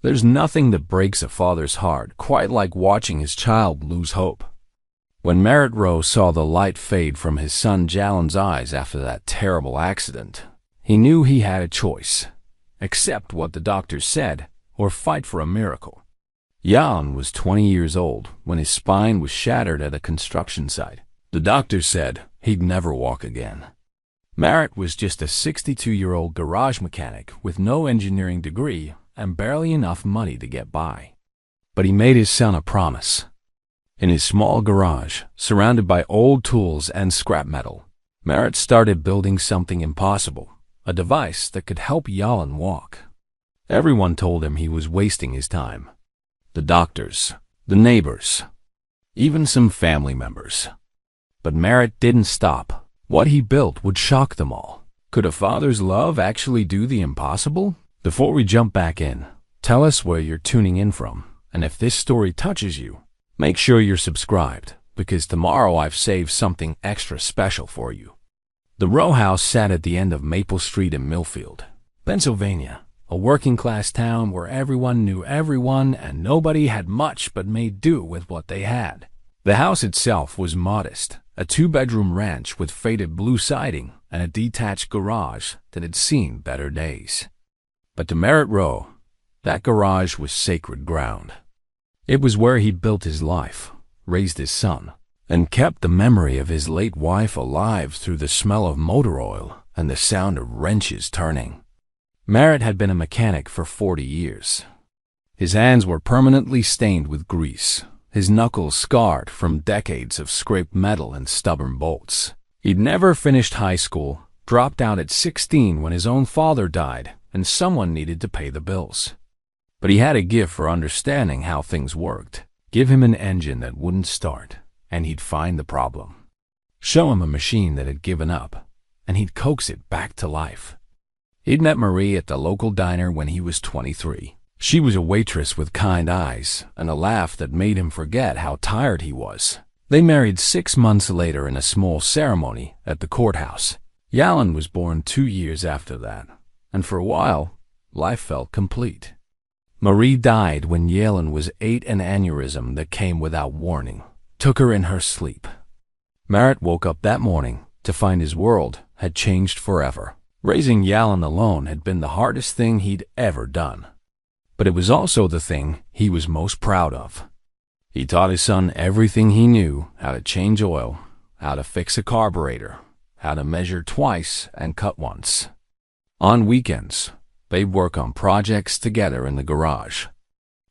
There's nothing that breaks a father's heart quite like watching his child lose hope. When Merritt Rowe saw the light fade from his son Jalen's eyes after that terrible accident, he knew he had a choice: accept what the doctors said or fight for a miracle. Jalen was 20 years old when his spine was shattered at a construction site. The doctors said he'd never walk again. Merritt was just a 62-year-old garage mechanic with no engineering degree and barely enough money to get by. But he made his son a promise. In his small garage, surrounded by old tools and scrap metal, Merritt started building something impossible, a device that could help Jalen walk. Everyone told him he was wasting his time. The doctors, the neighbors, even some family members. But Merritt didn't stop. What he built would shock them all. Could a father's love actually do the impossible? Before we jump back in, tell us where you're tuning in from, and if this story touches you, make sure you're subscribed, because tomorrow I've saved something extra special for you. The row house sat at the end of Maple Street in Millfield, Pennsylvania, a working-class town where everyone knew everyone and nobody had much but made do with what they had. The house itself was modest, a two-bedroom ranch with faded blue siding and a detached garage that had seen better days. But to Merritt Rowe, that garage was sacred ground. It was where he'd built his life, raised his son, and kept the memory of his late wife alive through the smell of motor oil and the sound of wrenches turning. Merritt had been a mechanic for 40 years. His hands were permanently stained with grease, his knuckles scarred from decades of scraped metal and stubborn bolts. He'd never finished high school, dropped out at 16 when his own father died, and someone needed to pay the bills. But he had a gift for understanding how things worked. Give him an engine that wouldn't start, and he'd find the problem. Show him a machine that had given up, and he'd coax it back to life. He'd met Marie at the local diner when he was 23. She was a waitress with kind eyes and a laugh that made him forget how tired he was. They married 6 months later in a small ceremony at the courthouse. Jalen was born 2 years after that, and for a while, life felt complete. Marie died when Jalen was 8, an aneurysm that came without warning took her in her sleep. Merritt woke up that morning to find his world had changed forever. Raising Jalen alone had been the hardest thing he'd ever done. But it was also the thing he was most proud of. He taught his son everything he knew: how to change oil, how to fix a carburetor, how to measure twice and cut once. On weekends, they'd work on projects together in the garage.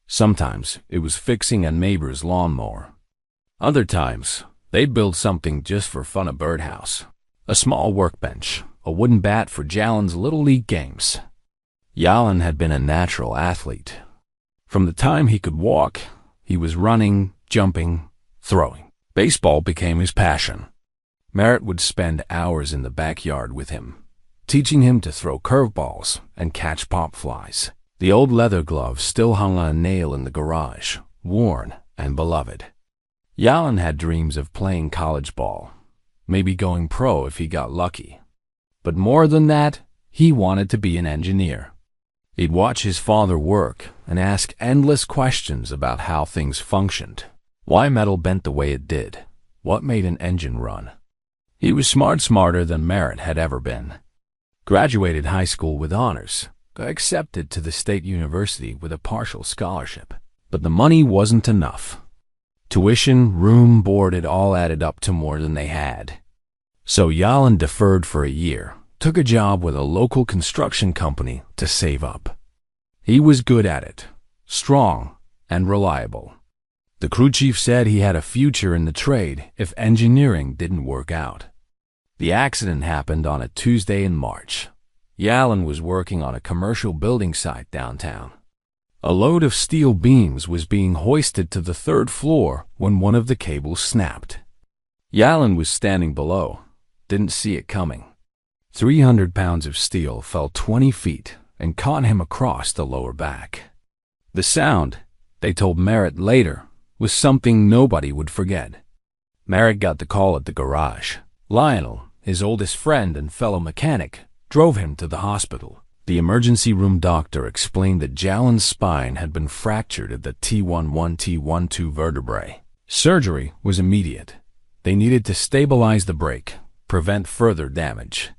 Sometimes it was fixing a neighbor's lawnmower. Other times, they'd build something just for fun: a birdhouse, a small workbench, a wooden bat for Jalen's Little League games. Jalen had been a natural athlete. From the time he could walk, he was running, jumping, throwing. Baseball became his passion. Merritt would spend hours in the backyard with him, teaching him to throw curveballs and catch pop flies. The old leather glove still hung on a nail in the garage, worn and beloved. Jalen had dreams of playing college ball, maybe going pro if he got lucky. But more than that, he wanted to be an engineer. He'd watch his father work and ask endless questions about how things functioned. Why metal bent the way it did? What made an engine run? He was smarter than Merritt had ever been. Graduated high school with honors, got accepted to the state university with a partial scholarship. But the money wasn't enough. Tuition, room, board, it all added up to more than they had. So Jalen deferred for a year, took a job with a local construction company to save up. He was good at it, strong and reliable. The crew chief said he had a future in the trade if engineering didn't work out. The accident happened on a Tuesday in March. Jalen was working on a commercial building site downtown. A load of steel beams was being hoisted to the 3rd floor when one of the cables snapped. Jalen was standing below, didn't see it coming. 300 pounds of steel fell 20 feet and caught him across the lower back. The sound, they told Merritt later, was something nobody would forget. Merritt got the call at the garage. Lionel, his oldest friend and fellow mechanic, drove him to the hospital. The emergency room doctor explained that Jalen's spine had been fractured at the T11-T12 vertebrae. Surgery was immediate. They needed to stabilize the break, prevent further damage.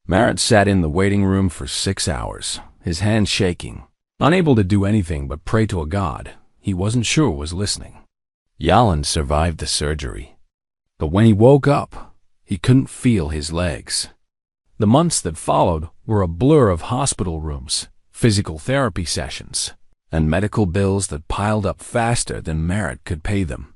Merritt sat in the waiting room for 6 hours, his hands shaking, unable to do anything but pray to a God he wasn't sure was listening. Jalen survived the surgery, but when he woke up, he couldn't feel his legs. The months that followed were a blur of hospital rooms, physical therapy sessions, and medical bills that piled up faster than Merritt could pay them.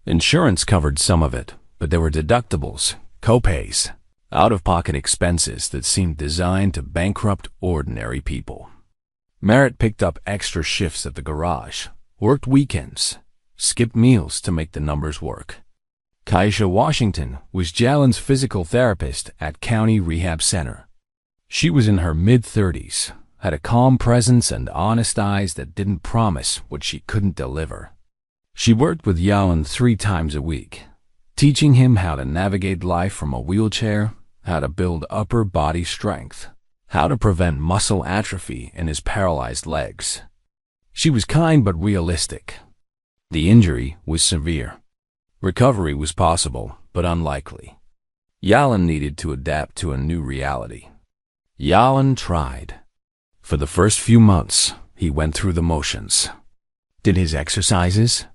Insurance covered some of it, but there were deductibles, co-pays, out-of-pocket expenses that seemed designed to bankrupt ordinary people. Merritt picked up extra shifts at the garage, worked weekends, skipped meals to make the numbers work. Kaisha Washington was Jalen's physical therapist at County Rehab Center. She was in her mid-30s, had a calm presence and honest eyes that didn't promise what she couldn't deliver. She worked with Jalen 3 times a week, teaching him how to navigate life from a wheelchair, how to build upper body strength, how to prevent muscle atrophy in his paralyzed legs. She was kind but realistic. The injury was severe. Recovery was possible, but unlikely. Jalen needed to adapt to a new reality. Jalen tried. For the first few months, he went through the motions. Did his exercises,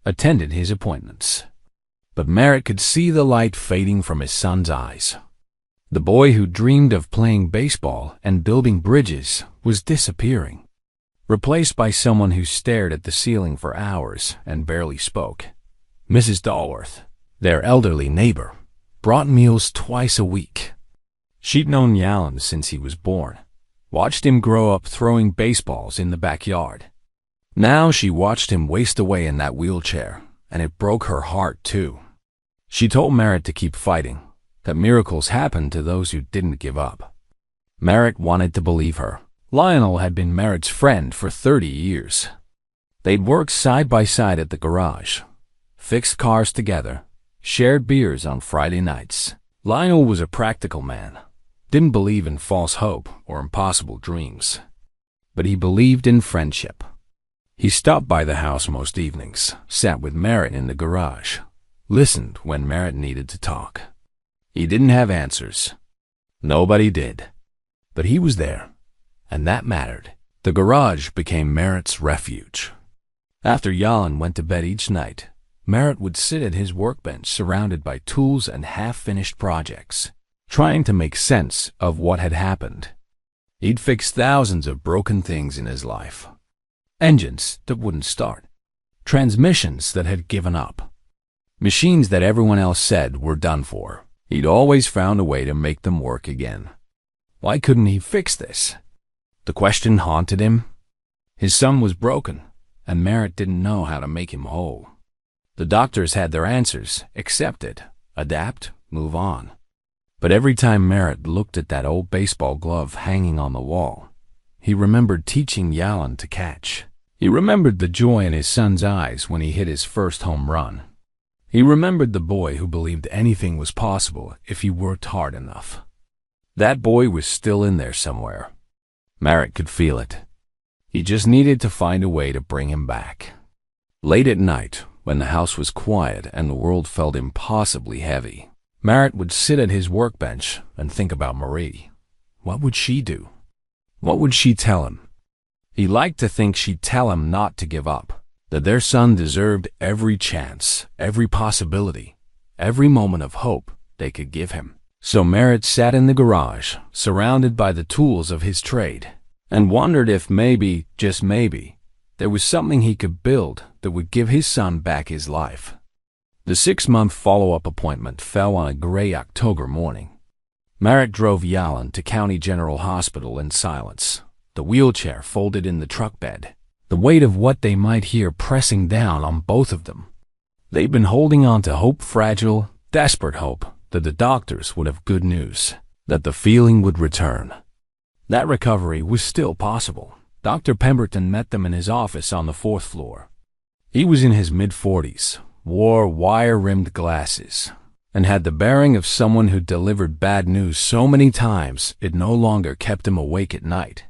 attended his appointments. But Merritt could see the light fading from his son's eyes. The boy who dreamed of playing baseball and building bridges was disappearing, replaced by someone who stared at the ceiling for hours and barely spoke. Mrs. Dalworth, their elderly neighbor, brought meals twice a week. She'd known Jalen since he was born, watched him grow up throwing baseballs in the backyard. Now she watched him waste away in that wheelchair, and it broke her heart too. She told Merritt to keep fighting, that miracles happened to those who didn't give up. Merritt wanted to believe her. Lionel had been Merritt's friend for 30 years. They'd worked side by side at the garage, fixed cars together, shared beers on Friday nights. Lionel was a practical man, didn't believe in false hope or impossible dreams. But he believed in friendship. He stopped by the house most evenings, sat with Merritt in the garage, listened when Merritt needed to talk. He didn't have answers. Nobody did. But he was there, and that mattered. The garage became Merritt's refuge. After Jalen went to bed each night, Merritt would sit at his workbench surrounded by tools and half-finished projects, trying to make sense of what had happened. He'd fixed thousands of broken things in his life. Engines that wouldn't start, transmissions that had given up, machines that everyone else said were done for. He'd always found a way to make them work again. Why couldn't he fix this? The question haunted him. His son was broken, and Merritt didn't know how to make him whole. The doctors had their answers: accept it, adapt, move on. But every time Merritt looked at that old baseball glove hanging on the wall, he remembered teaching Jalen to catch. He remembered the joy in his son's eyes when he hit his first home run. He remembered the boy who believed anything was possible if he worked hard enough. That boy was still in there somewhere. Merritt could feel it. He just needed to find a way to bring him back. Late at night, when the house was quiet and the world felt impossibly heavy, Merritt would sit at his workbench and think about Marie. What would she do? What would she tell him? He liked to think she'd tell him not to give up, that their son deserved every chance, every possibility, every moment of hope they could give him. So Merritt sat in the garage, surrounded by the tools of his trade, and wondered if maybe, just maybe, there was something he could build that would give his son back his life. The 6-month follow-up appointment fell on a gray October morning. Merritt drove Jalen to County General Hospital in silence, the wheelchair folded in the truck bed, the weight of what they might hear pressing down on both of them. They'd been holding on to hope, fragile, desperate hope, that the doctors would have good news, that the feeling would return. That recovery was still possible. Dr. Pemberton met them in his office on the 4th floor. He was in his mid-40s, wore wire-rimmed glasses, and had the bearing of someone who delivered bad news so many times it no longer kept him awake at night.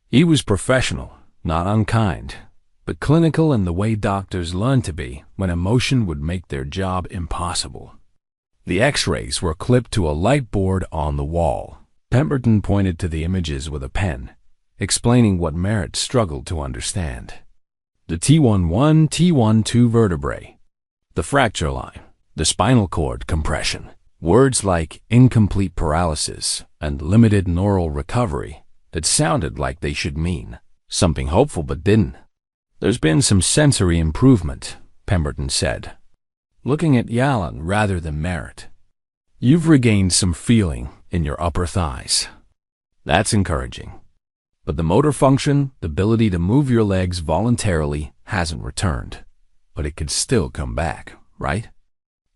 He was professional, not unkind, but clinical in the way doctors learn to be when emotion would make their job impossible. The X-rays were clipped to a light board on the wall. Pemberton pointed to the images with a pen, explaining what Merritt struggled to understand. The T11, T12 vertebrae, the fracture line, the spinal cord compression. Words like incomplete paralysis and limited neural recovery that sounded like they should mean something hopeful but didn't. There's been some sensory improvement, Pemberton said, looking at Yalin rather than Merritt. You've regained some feeling in your upper thighs. That's encouraging. But the motor function, the ability to move your legs voluntarily, hasn't returned. But it could still come back, right?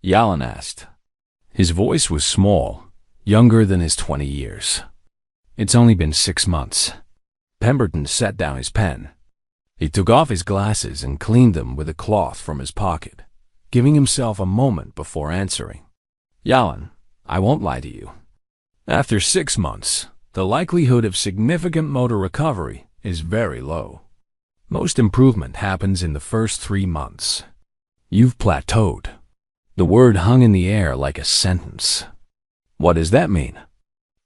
Yalin asked. His voice was small, younger than his 20 years. It's only been 6 months. Pemberton set down his pen. He took off his glasses and cleaned them with a cloth from his pocket, giving himself a moment before answering. Yalin, I won't lie to you. After 6 months, the likelihood of significant motor recovery is very low. Most improvement happens in the first 3 months. You've plateaued. The word hung in the air like a sentence. What does that mean?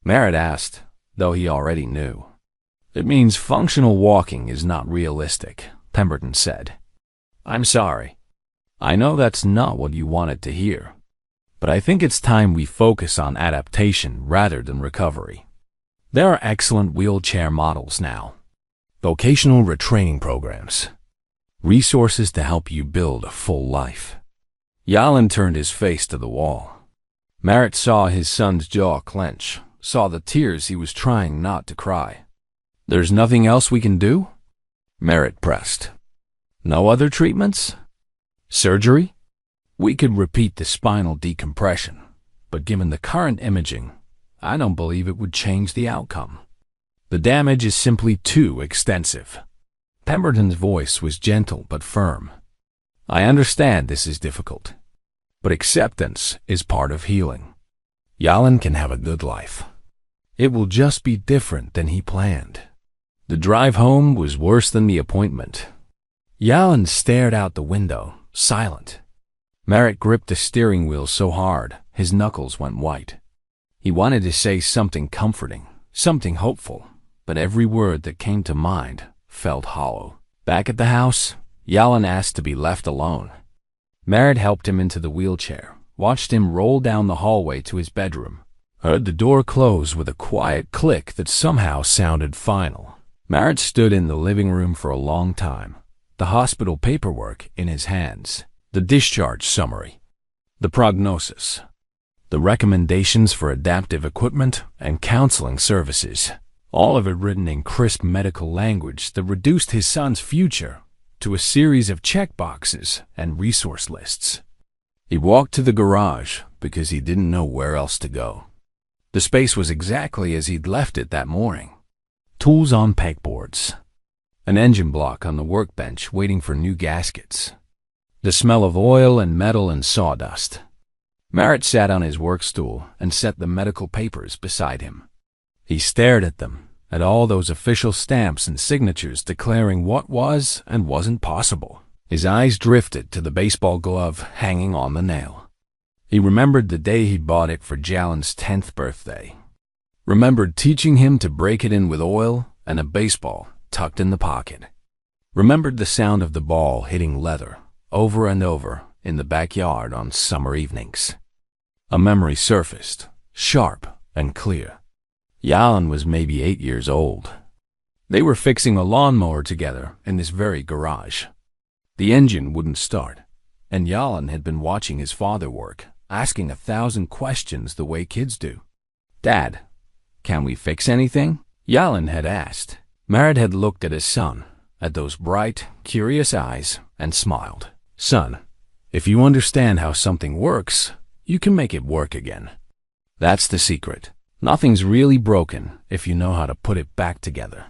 Merritt asked, though he already knew. It means functional walking is not realistic, Pemberton said. I'm sorry. I know that's not what you wanted to hear. But I think it's time we focus on adaptation rather than recovery. There are excellent wheelchair models now, vocational retraining programs, resources to help you build a full life. Yalin turned his face to the wall. Merritt saw his son's jaw clench, saw the tears he was trying not to cry. There's nothing else we can do? Merritt pressed. No other treatments? Surgery? We could repeat the spinal decompression, but given the current imaging, I don't believe it would change the outcome. The damage is simply too extensive. Pemberton's voice was gentle but firm. I understand this is difficult, but acceptance is part of healing. Yalin can have a good life. It will just be different than he planned. The drive home was worse than the appointment. Yalin stared out the window, silent. Merritt gripped the steering wheel so hard, his knuckles went white. He wanted to say something comforting, something hopeful, but every word that came to mind felt hollow. Back at the house, Yalin asked to be left alone. Merritt helped him into the wheelchair, watched him roll down the hallway to his bedroom, heard the door close with a quiet click that somehow sounded final. Merritt stood in the living room for a long time, the hospital paperwork in his hands, the discharge summary, the prognosis, the recommendations for adaptive equipment and counseling services, all of it written in crisp medical language that reduced his son's future to a series of checkboxes and resource lists. He walked to the garage because he didn't know where else to go. The space was exactly as he'd left it that morning. Tools on pegboards, an engine block on the workbench waiting for new gaskets, the smell of oil and metal and sawdust. Merritt sat on his work stool and set the medical papers beside him. He stared at them, at all those official stamps and signatures declaring what was and wasn't possible. His eyes drifted to the baseball glove hanging on the nail. He remembered the day he bought it for Jalen's 10th birthday. Remembered teaching him to break it in with oil and a baseball tucked in the pocket. Remembered the sound of the ball hitting leather over and over in the backyard on summer evenings. A memory surfaced, sharp and clear. Yalin was maybe 8 years old. They were fixing a lawnmower together in this very garage. The engine wouldn't start, and Yalin had been watching his father work, asking 1,000 questions the way kids do. Dad, can we fix anything? Yalin had asked. Merritt had looked at his son, at those bright, curious eyes, and smiled. Son, if you understand how something works, you can make it work again. That's the secret. Nothing's really broken if you know how to put it back together.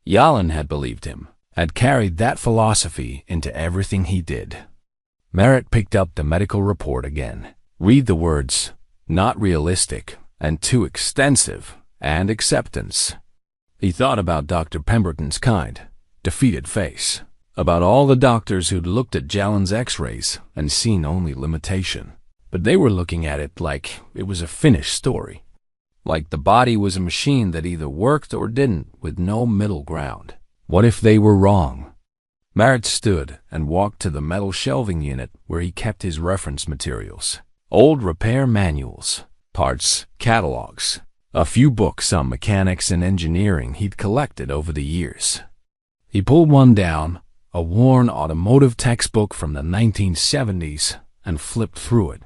Yalin had believed him, had carried that philosophy into everything he did. Merritt picked up the medical report again. Read the words, "not realistic," and "too extensive," and "acceptance." He thought about Dr. Pemberton's kind, defeated face, about all the doctors who'd looked at Jalen's x-rays and seen only limitation. But they were looking at it like it was a finished story. Like the body was a machine that either worked or didn't, with no middle ground. What if they were wrong? Merritt stood and walked to the metal shelving unit where he kept his reference materials. Old repair manuals, parts, catalogs, a few books on mechanics and engineering he'd collected over the years. He pulled one down, a worn automotive textbook from the 1970s, and flipped through it.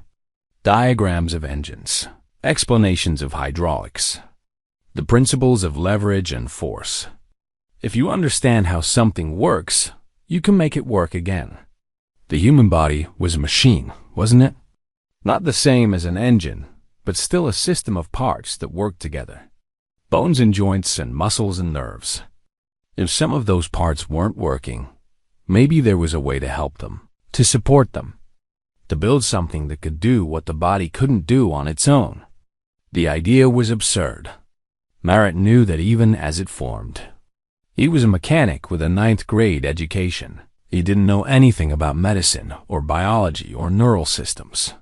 Diagrams of engines, explanations of hydraulics, the principles of leverage and force. If you understand how something works, you can make it work again. The human body was a machine, wasn't it? Not the same as an engine, but still a system of parts that work together. Bones and joints and muscles and nerves. If some of those parts weren't working, maybe there was a way to help them, to support them, to build something that could do what the body couldn't do on its own. The idea was absurd. Merritt knew that even as it formed. He was a mechanic with a 9th grade education. He didn't know anything about medicine or biology or neural systems.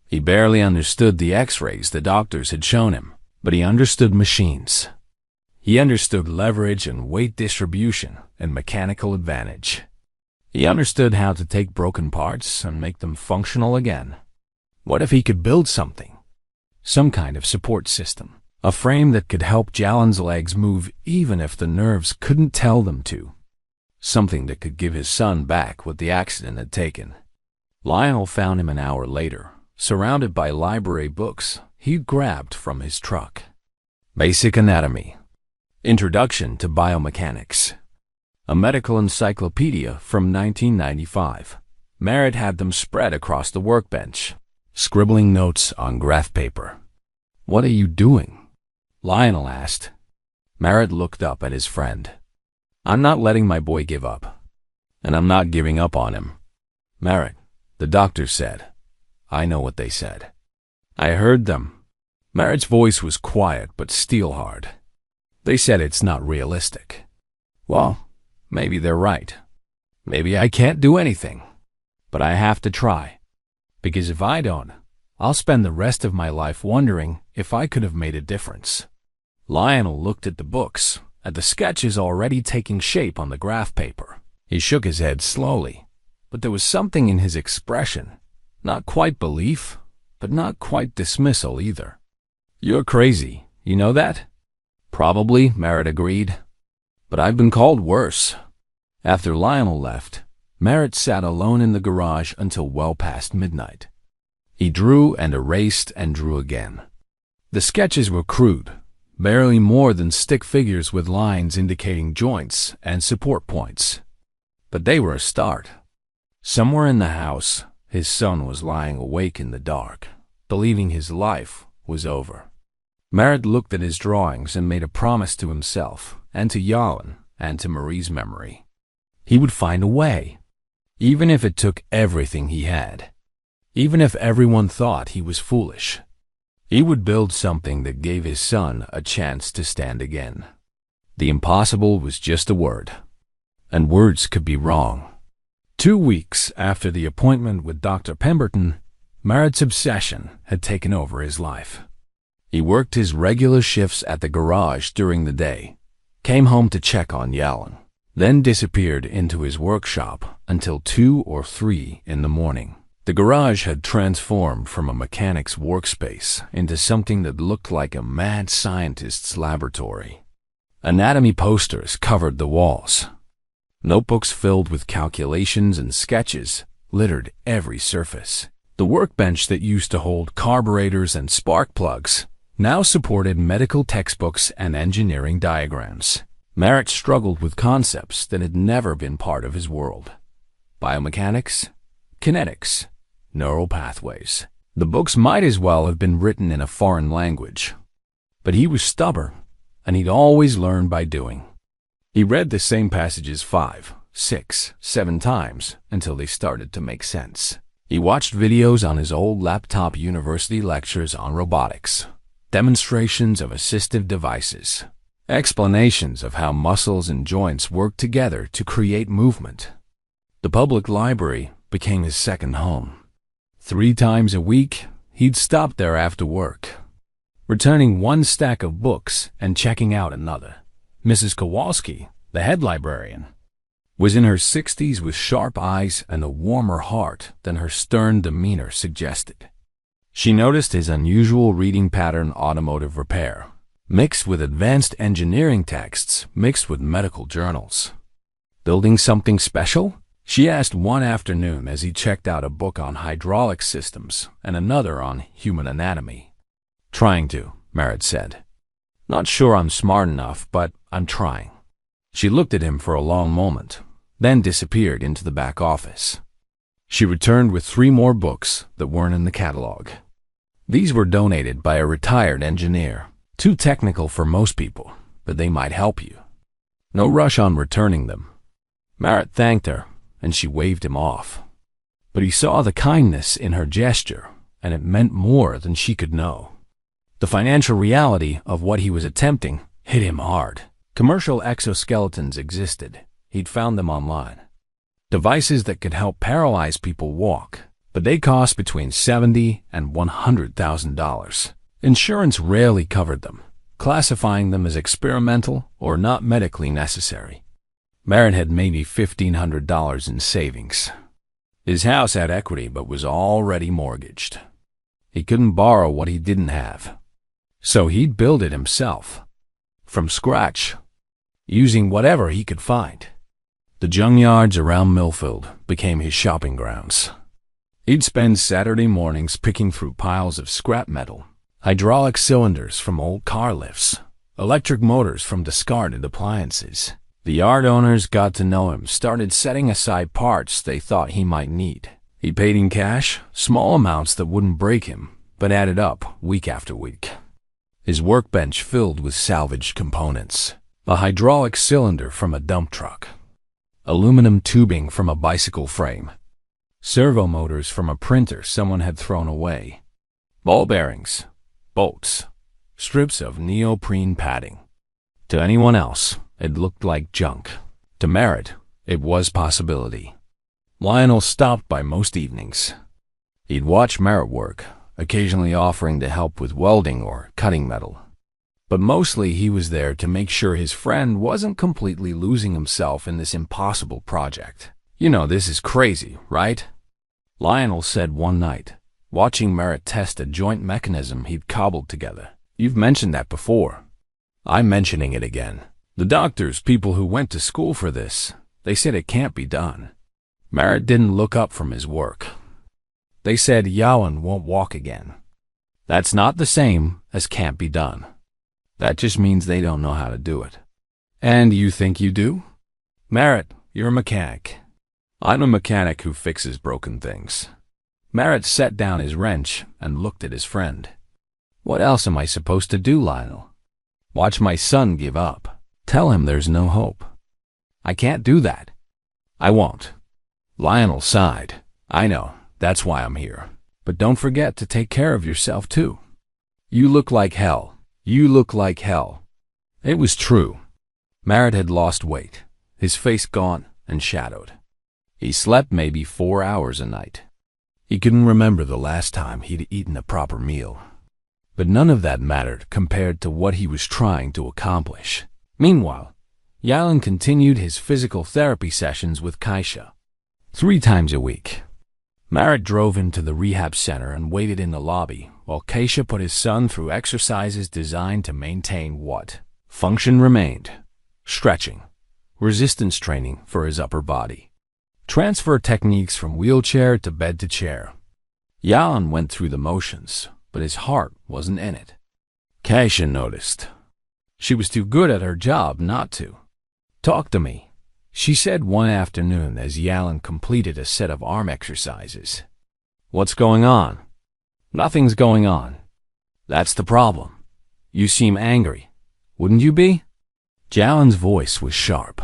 He barely understood the x-rays the doctors had shown him, but he understood machines. He understood leverage and weight distribution and mechanical advantage. He understood how to take broken parts and make them functional again. What if he could build something? Some kind of support system. A frame that could help Jalen's legs move even if the nerves couldn't tell them to. Something that could give his son back what the accident had taken. Lionel found him an hour later, surrounded by library books he'd grabbed from his truck. Basic Anatomy. Introduction to Biomechanics. A medical encyclopedia from 1995. Merritt had them spread across the workbench, scribbling notes on graph paper. "What are you doing?" Lionel asked. Merritt looked up at his friend. "I'm not letting my boy give up. And I'm not giving up on him." "Merritt," the doctor said. "I know what they said. I heard them." Merritt's voice was quiet but steel-hard. "They said it's not realistic." "Well, maybe they're right. Maybe I can't do anything. But I have to try. Because if I don't, I'll spend the rest of my life wondering if I could have made a difference." Lionel looked at the books, at the sketches already taking shape on the graph paper. He shook his head slowly, but there was something in his expression. Not quite belief, but not quite dismissal either. "You're crazy, you know that?" "Probably," Merritt agreed. "But I've been called worse." After Lionel left, Merritt sat alone in the garage until well past midnight. He drew and erased and drew again. The sketches were crude, barely more than stick figures with lines indicating joints and support points. But they were a start. Somewhere in the house, his son was lying awake in the dark, believing his life was over. Merritt looked at his drawings and made a promise to himself and to Jalen and to Marie's memory. He would find a way, even if it took everything he had. Even if everyone thought he was foolish, he would build something that gave his son a chance to stand again. The impossible was just a word, and words could be wrong. 2 weeks after the appointment with Dr. Pemberton, Merritt's obsession had taken over his life. He worked his regular shifts at the garage during the day, came home to check on Jalen, then disappeared into his workshop until 2 or 3 in the morning. The garage had transformed from a mechanic's workspace into something that looked like a mad scientist's laboratory. Anatomy posters covered the walls. Notebooks filled with calculations and sketches littered every surface. The workbench that used to hold carburetors and spark plugs now supported medical textbooks and engineering diagrams. Merritt struggled with concepts that had never been part of his world. Biomechanics, kinetics, neural pathways. The books might as well have been written in a foreign language. But he was stubborn, and he'd always learn by doing. He read the same passages 5, 6, 7 times until they started to make sense. He watched videos on his old laptop, university lectures on robotics, demonstrations of assistive devices, explanations of how muscles and joints work together to create movement. The public library became his second home. 3 times a week, he'd stop there after work, returning one stack of books and checking out another. Mrs. Kowalski, the head librarian, was in her 60s with sharp eyes and a warmer heart than her stern demeanor suggested. She noticed his unusual reading pattern, automotive repair, mixed with advanced engineering texts, mixed with medical journals. Building something special? She asked one afternoon as he checked out a book on hydraulic systems and another on human anatomy. Trying to, Merritt said. Not sure I'm smart enough, but I'm trying. She looked at him for a long moment, then disappeared into the back office. She returned with 3 more books that weren't in the catalog. These were donated by a retired engineer, too technical for most people, but they might help you. No rush on returning them. Merritt thanked her, and she waved him off. But he saw the kindness in her gesture, and it meant more than she could know. The financial reality of what he was attempting hit him hard. Commercial exoskeletons existed. He'd found them online. Devices that could help paralyzed people walk, but they cost between $70,000 and $100,000. Insurance rarely covered them, classifying them as experimental or not medically necessary. Merritt had maybe $1,500 in savings. His house had equity but was already mortgaged. He couldn't borrow what he didn't have. So he'd build it himself, from scratch, using whatever he could find. The junkyards around Millfield became his shopping grounds. He'd spend Saturday mornings picking through piles of scrap metal, hydraulic cylinders from old car lifts, electric motors from discarded appliances. The yard owners got to know him, started setting aside parts they thought he might need. He paid in cash, small amounts that wouldn't break him, but added up week after week. His workbench filled with salvaged components. A hydraulic cylinder from a dump truck. Aluminum tubing from a bicycle frame. Servo motors from a printer someone had thrown away. Ball bearings, bolts, strips of neoprene padding. To anyone else, it looked like junk. To Merritt, it was possibility. Lionel stopped by most evenings. He'd watch Merritt work, occasionally offering to help with welding or cutting metal. But mostly he was there to make sure his friend wasn't completely losing himself in this impossible project. You know, this is crazy, right? Lionel said one night, watching Merritt test a joint mechanism he'd cobbled together. You've mentioned that before. I'm mentioning it again. The doctors, people who went to school for this, they said it can't be done. Merritt didn't look up from his work. They said Yalan won't walk again. That's not the same as can't be done. That just means they don't know how to do it. And you think you do? Merritt, you're a mechanic. I'm a mechanic who fixes broken things. Merritt set down his wrench and looked at his friend. What else am I supposed to do, Lionel? Watch my son give up. Tell him there's no hope. I can't do that. I won't. Lionel sighed. I know, that's why I'm here. But don't forget to take care of yourself too. You look like hell. You look like hell. It was true. Merritt had lost weight, his face gaunt and shadowed. He slept maybe 4 hours a night. He couldn't remember the last time he'd eaten a proper meal. But none of that mattered compared to what he was trying to accomplish. Meanwhile, Yalan continued his physical therapy sessions with Kaisha 3 times a week. Merritt drove him to the rehab center and waited in the lobby while Kaisha put his son through exercises designed to maintain what function remained: stretching, resistance training for his upper body, transfer techniques from wheelchair to bed to chair. Yalan went through the motions, but his heart wasn't in it. Kaisha noticed. She was too good at her job not to. Talk to me, she said one afternoon as Yalan completed a set of arm exercises. What's going on? Nothing's going on. That's the problem. You seem angry. Wouldn't you be? Yalan's voice was sharp.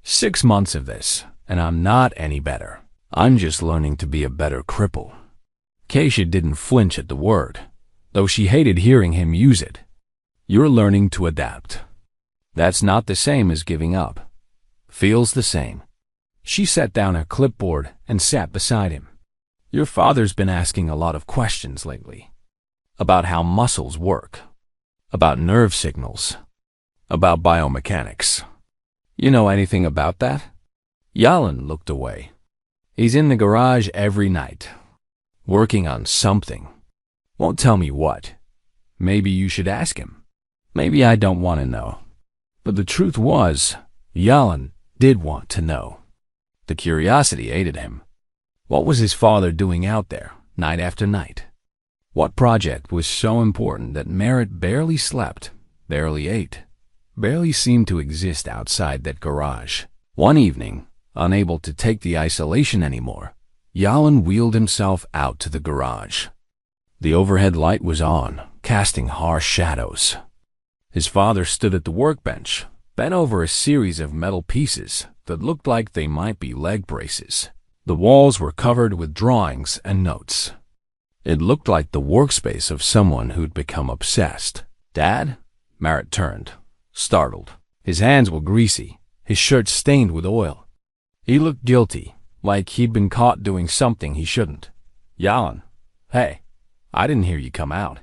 6 months of this, and I'm not any better. I'm just learning to be a better cripple. Keisha didn't flinch at the word, though she hated hearing him use it. You're learning to adapt. That's not the same as giving up. Feels the same. She set down her clipboard and sat beside him. Your father's been asking a lot of questions lately. About how muscles work. About nerve signals. About biomechanics. You know anything about that? Yalan looked away. He's in the garage every night, working on something. Won't tell me what. Maybe you should ask him. Maybe I don't want to know. But the truth was, Yalan did want to know. The curiosity aided him. What was his father doing out there, night after night? What project was so important that Merritt barely slept, barely ate, barely seemed to exist outside that garage? One evening, unable to take the isolation anymore, Yalan wheeled himself out to the garage. The overhead light was on, casting harsh shadows. His father stood at the workbench, bent over a series of metal pieces that looked like they might be leg braces. The walls were covered with drawings and notes. It looked like the workspace of someone who'd become obsessed. Dad? Merritt turned, startled. His hands were greasy, his shirt stained with oil. He looked guilty, like he'd been caught doing something he shouldn't. Yalan, hey, I didn't hear you come out.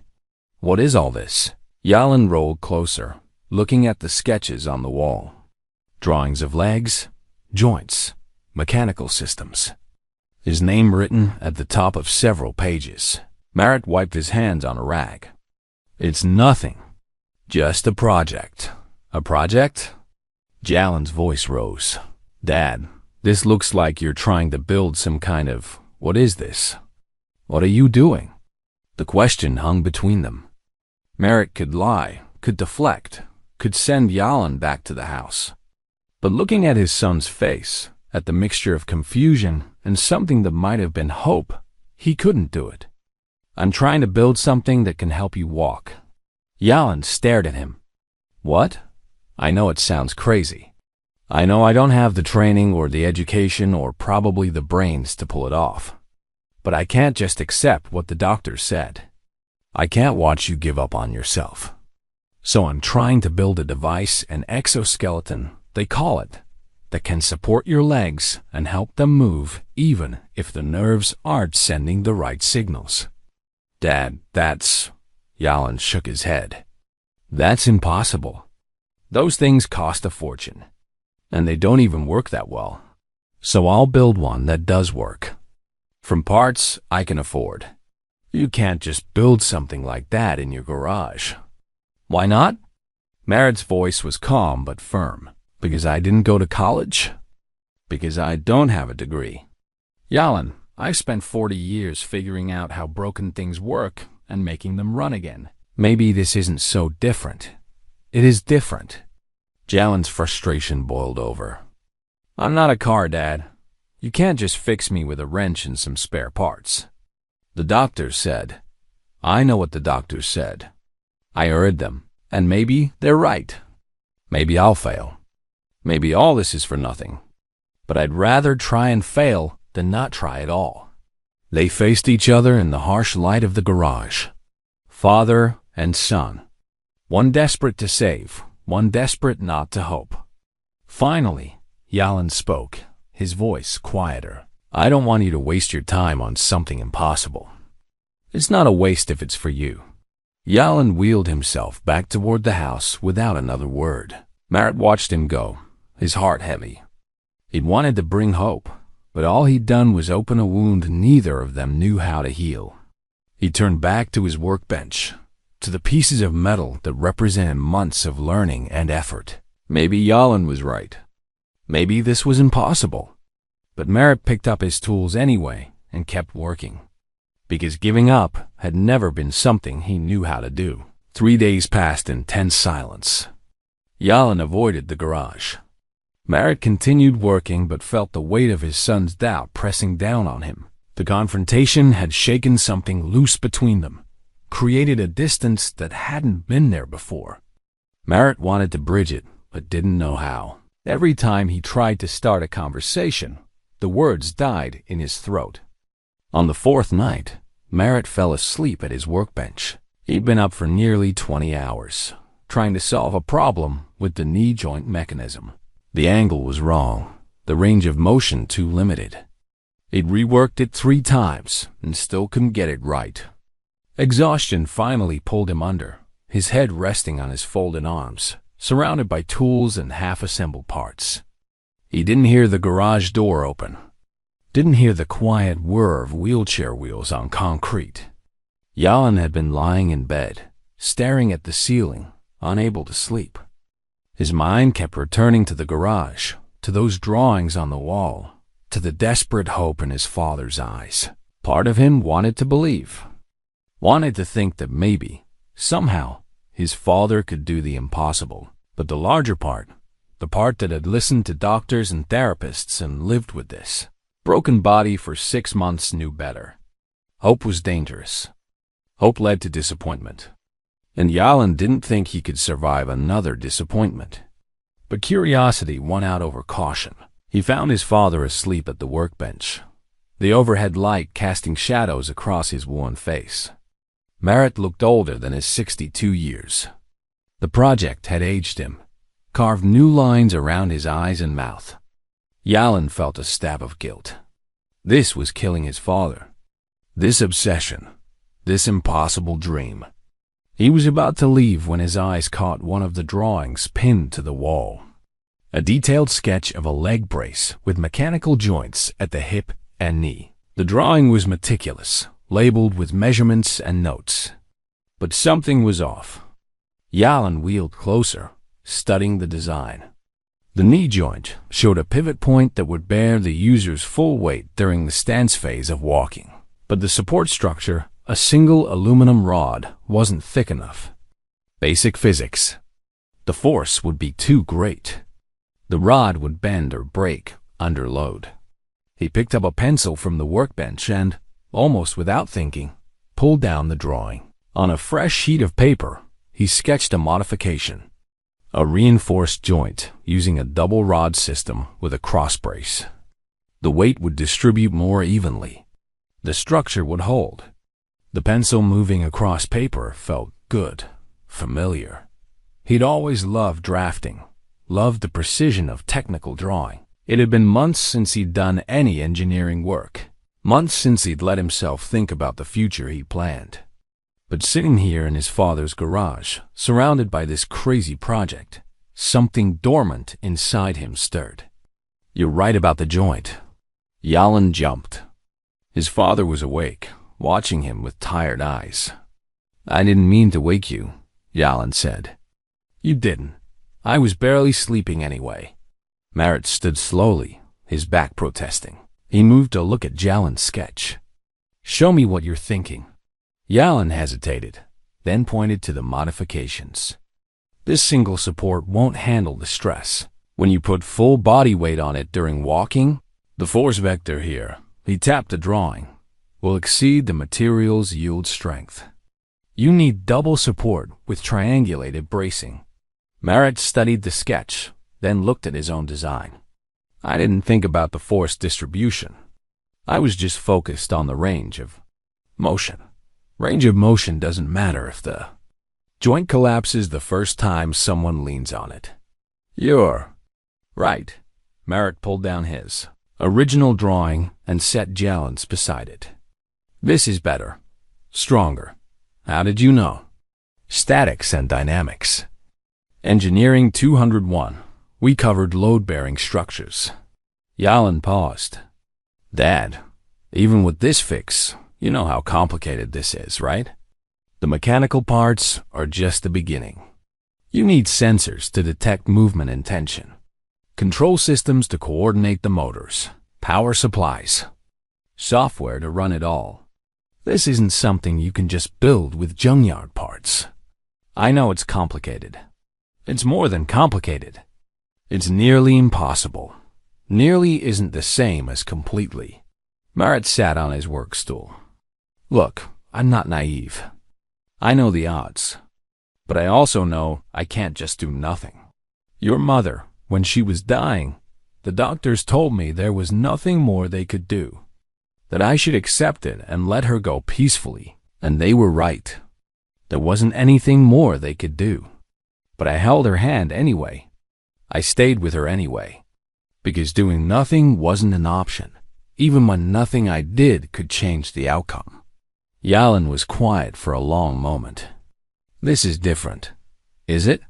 What is all this? Yalan rolled closer, looking at the sketches on the wall. Drawings of legs, joints, mechanical systems. His name written at the top of several pages. Merritt wiped his hands on a rag. It's nothing. Just a project. A project? Yalan's voice rose. Dad, this looks like you're trying to build some kind of... What is this? What are you doing? The question hung between them. Merritt could lie, could deflect, could send Yalan back to the house. But looking at his son's face, at the mixture of confusion and something that might have been hope, he couldn't do it. I'm trying to build something that can help you walk. Yalan stared at him. What? I know it sounds crazy. I know I don't have the training or the education or probably the brains to pull it off. But I can't just accept what the doctor said. I can't watch you give up on yourself. So I'm trying to build a device, an exoskeleton, they call it, that can support your legs and help them move even if the nerves aren't sending the right signals. Dad, that's... Yalan shook his head. That's impossible. Those things cost a fortune. And they don't even work that well. So I'll build one that does work. From parts I can afford. You can't just build something like that in your garage. Why not? Merritt's voice was calm but firm. Because I didn't go to college? Because I don't have a degree. Yalan, I've spent 40 years figuring out how broken things work and making them run again. Maybe this isn't so different. It is different. Yalan's frustration boiled over. I'm not a car, Dad. You can't just fix me with a wrench and some spare parts. The doctors said. I know what the doctors said. I heard them, and maybe they're right. Maybe I'll fail. Maybe all this is for nothing. But I'd rather try and fail than not try at all. They faced each other in the harsh light of the garage. Father and son. One desperate to save, one desperate not to hope. Finally, Yalan spoke, his voice quieter. I don't want you to waste your time on something impossible. It's not a waste if it's for you. Yalan wheeled himself back toward the house without another word. Merritt watched him go, his heart heavy. He'd wanted to bring hope, but all he'd done was open a wound neither of them knew how to heal. He turned back to his workbench, to the pieces of metal that represented months of learning and effort. Maybe Yalan was right. Maybe this was impossible. But Merritt picked up his tools anyway and kept working. Because giving up had never been something he knew how to do. 3 days passed in tense silence. Yalan avoided the garage. Merritt continued working but felt the weight of his son's doubt pressing down on him. The confrontation had shaken something loose between them, created a distance that hadn't been there before. Merritt wanted to bridge it, but didn't know how. Every time he tried to start a conversation, The words died in his throat. On the fourth night, Merritt fell asleep at his workbench. He'd been up for nearly 20 hours, trying to solve a problem with the knee joint mechanism. The angle was wrong, the range of motion too limited. He'd reworked it 3 times and still couldn't get it right. Exhaustion finally pulled him under, his head resting on his folded arms, surrounded by tools and half-assembled parts. He didn't hear the garage door open. Didn't hear the quiet whir of wheelchair wheels on concrete. Jan had been lying in bed, staring at the ceiling, unable to sleep. His mind kept returning to the garage, to those drawings on the wall, to the desperate hope in his father's eyes. Part of him wanted to believe, wanted to think that maybe, somehow, his father could do the impossible. But the larger part, the part that had listened to doctors and therapists and lived with this broken body for 6 months, knew better. Hope was dangerous. Hope led to disappointment. And Jan didn't think he could survive another disappointment. But curiosity won out over caution. He found his father asleep at the workbench, the overhead light casting shadows across his worn face. Merritt looked older than his 62 years. The project had aged him, carved new lines around his eyes and mouth. Jan felt a stab of guilt. This was killing his father. This obsession, this impossible dream. He was about to leave when his eyes caught one of the drawings pinned to the wall. A detailed sketch of a leg brace with mechanical joints at the hip and knee. The drawing was meticulous, labeled with measurements and notes. But something was off. Jan wheeled closer, studying the design. The knee joint showed a pivot point that would bear the user's full weight during the stance phase of walking. But the support structure, a single aluminum rod, wasn't thick enough. Basic physics. The force would be too great. The rod would bend or break under load. He picked up a pencil from the workbench and, almost without thinking, pulled down the drawing. On a fresh sheet of paper, he sketched a modification. A reinforced joint using a double rod system with a cross brace. The weight would distribute more evenly. The structure would hold. The pencil moving across paper felt good, familiar. He'd always loved drafting, loved the precision of technical drawing. It had been months since he'd done any engineering work, months since he'd let himself think about the future he planned. But sitting here in his father's garage, surrounded by this crazy project, something dormant inside him stirred. "You're right about the joint." Jan jumped. His father was awake, watching him with tired eyes. "I didn't mean to wake you," Jan said. "You didn't. I was barely sleeping anyway." Merritt stood slowly, his back protesting. He moved to look at Jalen's sketch. "Show me what you're thinking." Jalen hesitated, then pointed to the modifications. "This single support won't handle the stress. When you put full body weight on it during walking, the force vector here," he tapped the drawing, "will exceed the material's yield strength. You need double support with triangulated bracing." Merritt studied the sketch, then looked at his own design. "I didn't think about the force distribution. I was just focused on the range of motion. Range of motion doesn't matter if the joint collapses the first time someone leans on it." "You're right." Merritt pulled down his original drawing and set Jalen's beside it. "This is better. Stronger. How did you know?" "Statics and dynamics. Engineering 201. We covered load-bearing structures." Jalen paused. "Dad, even with this fix, you know how complicated this is, right? The mechanical parts are just the beginning. You need sensors to detect movement and tension, control systems to coordinate the motors, power supplies, software to run it all. This isn't something you can just build with junkyard parts. I know it's complicated. It's more than complicated. It's nearly impossible. Nearly isn't the same as completely." Merritt sat on his work stool. "Look, I'm not naive. I know the odds. But I also know I can't just do nothing. Your mother, when she was dying, The doctors told me there was nothing more they could do, that I should accept it and let her go peacefully, and they were right. There wasn't anything more they could do. But I held her hand anyway. I stayed with her anyway, because doing nothing wasn't an option, even when nothing I did could change the outcome. Yalan was quiet for a long moment. This is different, is it?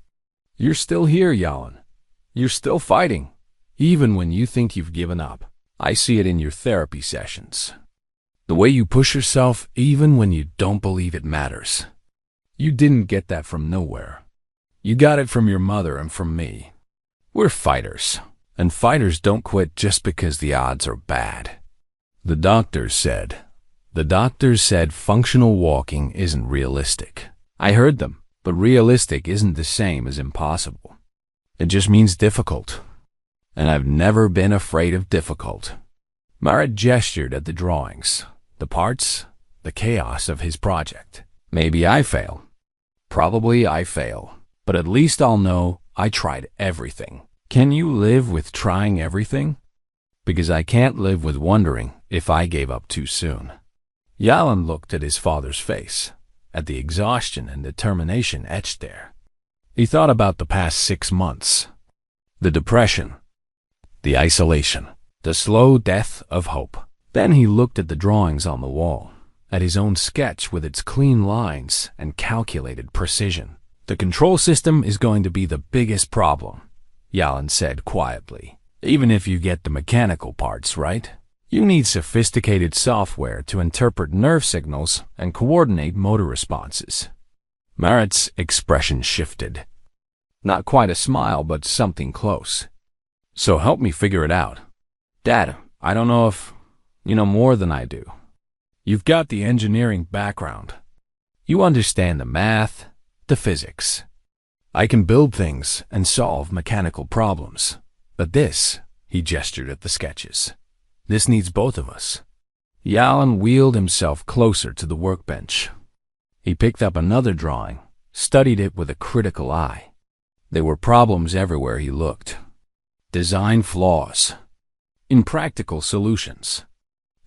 You're still here, Yalan. You're still fighting, even when you think you've given up. I see it in your therapy sessions. The way you push yourself even when you don't believe it matters. You didn't get that from nowhere. You got it from your mother and from me. We're fighters, and fighters don't quit just because the odds are bad. The doctors said functional walking isn't realistic. I heard them, but realistic isn't the same as impossible. It just means difficult. And I've never been afraid of difficult. Marat gestured at the drawings, the parts, the chaos of his project. Maybe I fail. Probably I fail. But at least I'll know I tried everything. Can you live with trying everything? Because I can't live with wondering if I gave up too soon. Yalan looked at his father's face, at the exhaustion and determination etched there. He thought about the past 6 months. The depression, the isolation, the slow death of hope. Then he looked at the drawings on the wall, at his own sketch with its clean lines and calculated precision. The control system is going to be the biggest problem, Yalan said quietly. Even if you get the mechanical parts right, you need sophisticated software to interpret nerve signals and coordinate motor responses. Marat's expression shifted. Not quite a smile, but something close. So help me figure it out. Dad, I don't know if you know more than I do. You've got the engineering background. You understand the math, the physics. I can build things and solve mechanical problems. But this, he gestured at the sketches, this needs both of us. Yalan wheeled himself closer to the workbench. He picked up another drawing, studied it with a critical eye. There were problems everywhere he looked. Design flaws. Impractical solutions.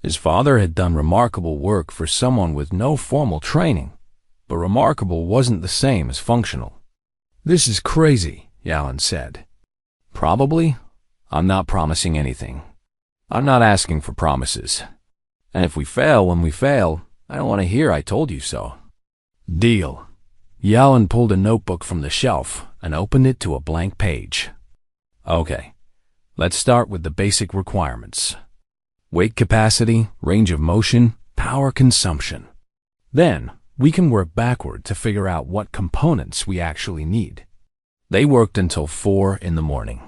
His father had done remarkable work for someone with no formal training, but remarkable wasn't the same as functional. This is crazy, Yalan said. Probably. I'm not promising anything. I'm not asking for promises. And if we fail when we fail, I don't want to hear I told you so. Deal. Yalan pulled a notebook from the shelf and opened it to a blank page. Okay, let's start with the basic requirements. Weight capacity, range of motion, power consumption. Then, we can work backward to figure out what components we actually need. They worked until 4 in the morning.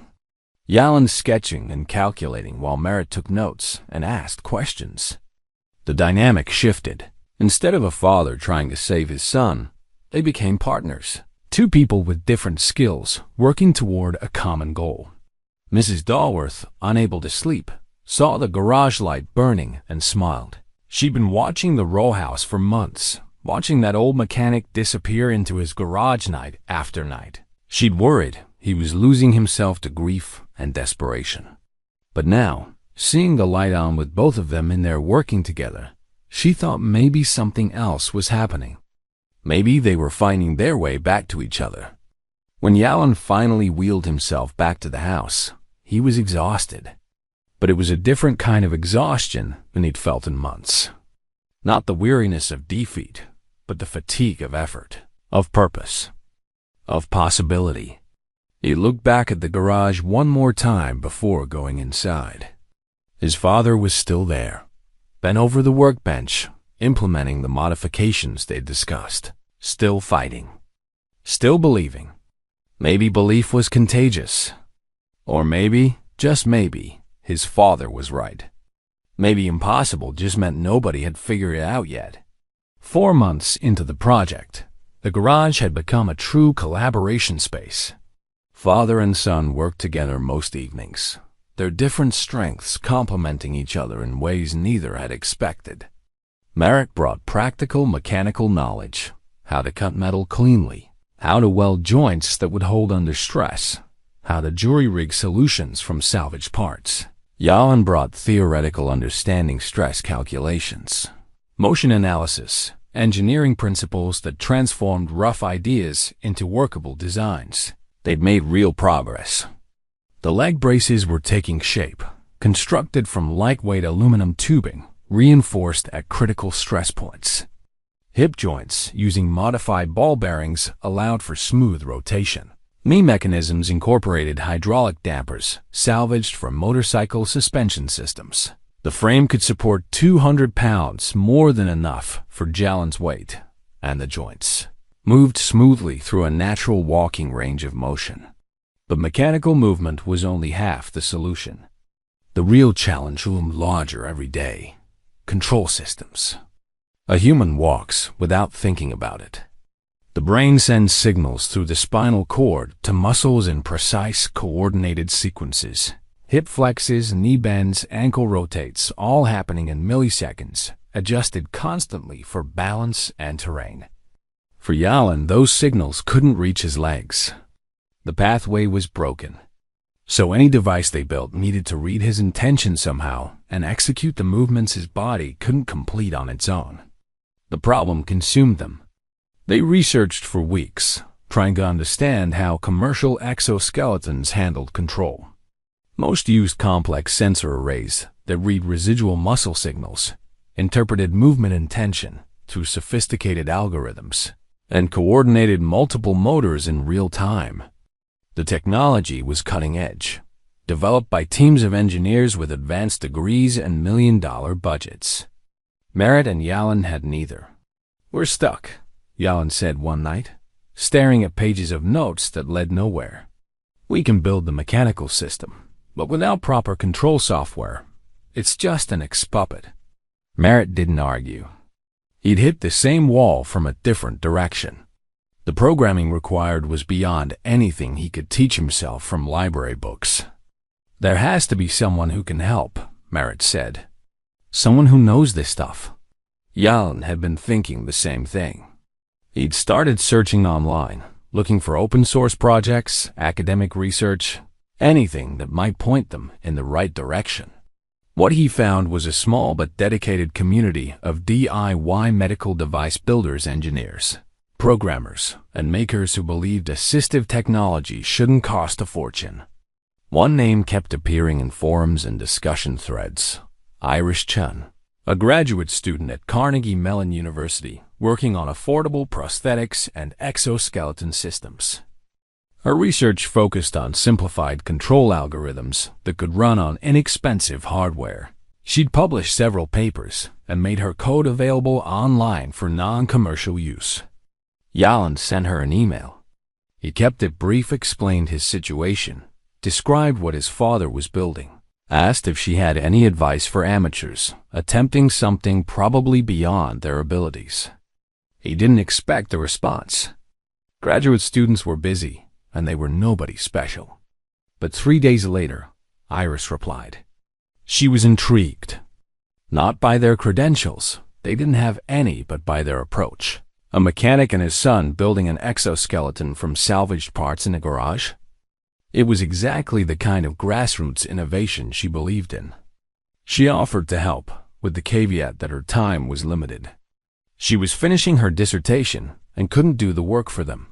Yalan sketching and calculating while Marat took notes and asked questions. The dynamic shifted. Instead of a father trying to save his son, they became partners. 2 people with different skills working toward a common goal. Mrs. Dalworth, unable to sleep, saw the garage light burning and smiled. She'd been watching the row house for months, watching that old mechanic disappear into his garage night after night. She'd worried he was losing himself to grief and desperation. But now, seeing the light on with both of them in there working together, she thought maybe something else was happening. Maybe they were finding their way back to each other. When Yalan finally wheeled himself back to the house, he was exhausted. But it was a different kind of exhaustion than he'd felt in months. Not the weariness of defeat, but the fatigue of effort, of purpose, of possibility. He looked back at the garage one more time before going inside. His father was still there, bent over the workbench, implementing the modifications they'd discussed, still fighting, still believing. Maybe belief was contagious. Or maybe, just maybe, his father was right. Maybe impossible just meant nobody had figured it out yet. 4 months into the project, the garage had become a true collaboration space. Father and son worked together most evenings, their different strengths complementing each other in ways neither had expected. Marat brought practical mechanical knowledge, how to cut metal cleanly, how to weld joints that would hold under stress, how to jury-rig solutions from salvaged parts. Yalin brought theoretical understanding, stress calculations, motion analysis, engineering principles that transformed rough ideas into workable designs. They'd made real progress. The leg braces were taking shape, constructed from lightweight aluminum tubing, reinforced at critical stress points. Hip joints, using modified ball bearings, allowed for smooth rotation. Knee mechanisms incorporated hydraulic dampers, salvaged from motorcycle suspension systems. The frame could support 200 pounds, more than enough for Jalen's weight, and the joints moved smoothly through a natural walking range of motion. But mechanical movement was only half the solution. The real challenge loomed larger every day: control systems. A human walks without thinking about it. The brain sends signals through the spinal cord to muscles in precise, coordinated sequences. Hip flexes, knee bends, ankle rotates, all happening in milliseconds, adjusted constantly for balance and terrain. For Yalin, those signals couldn't reach his legs. The pathway was broken. So any device they built needed to read his intention somehow and execute the movements his body couldn't complete on its own. The problem consumed them. They researched for weeks, trying to understand how commercial exoskeletons handled control. Most used complex sensor arrays that read residual muscle signals, interpreted movement intention through sophisticated algorithms, and coordinated multiple motors in real time. The technology was cutting edge, developed by teams of engineers with advanced degrees and million-dollar budgets. Merritt and Yalin had neither. "We're stuck," Yalin said one night, staring at pages of notes that led nowhere. "We can build the mechanical system, but without proper control software, it's just an ex-puppet." Merritt didn't argue. He'd hit the same wall from a different direction. The programming required was beyond anything he could teach himself from library books. "There has to be someone who can help," Merritt said. "Someone who knows this stuff." Yalin had been thinking the same thing. He'd started searching online, looking for open-source projects, academic research, anything that might point them in the right direction. What he found was a small but dedicated community of DIY medical device builders, engineers, programmers, and makers who believed assistive technology shouldn't cost a fortune. One name kept appearing in forums and discussion threads: Iris Chun, a graduate student at Carnegie Mellon University, working on affordable prosthetics and exoskeleton systems. Her research focused on simplified control algorithms that could run on inexpensive hardware. She'd published several papers and made her code available online for non-commercial use. Yalin sent her an email. He kept it brief, explained his situation, described what his father was building, asked if she had any advice for amateurs attempting something probably beyond their abilities. He didn't expect a response. Graduate students were busy, and they were nobody special. But 3 days later, Iris replied. She was intrigued. Not by their credentials, they didn't have any, but by their approach. A mechanic and his son building an exoskeleton from salvaged parts in a garage? It was exactly the kind of grassroots innovation she believed in. She offered to help, with the caveat that her time was limited. She was finishing her dissertation and couldn't do the work for them.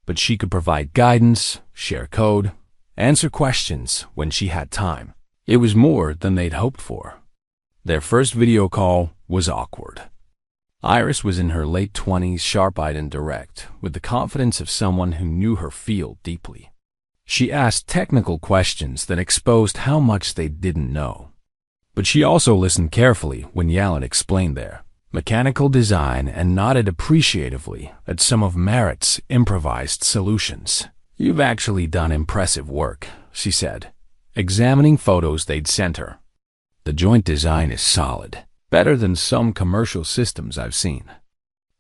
But she could provide guidance, share code, answer questions when she had time. It was more than they'd hoped for. Their first video call was awkward. Iris was in her late 20s, sharp-eyed and direct, with the confidence of someone who knew her field deeply. She asked technical questions that exposed how much they didn't know. But she also listened carefully when Yalin explained their mechanical design and nodded appreciatively at some of Merritt's improvised solutions. "You've actually done impressive work," she said, examining photos they'd sent her. "The joint design is solid, better than some commercial systems I've seen.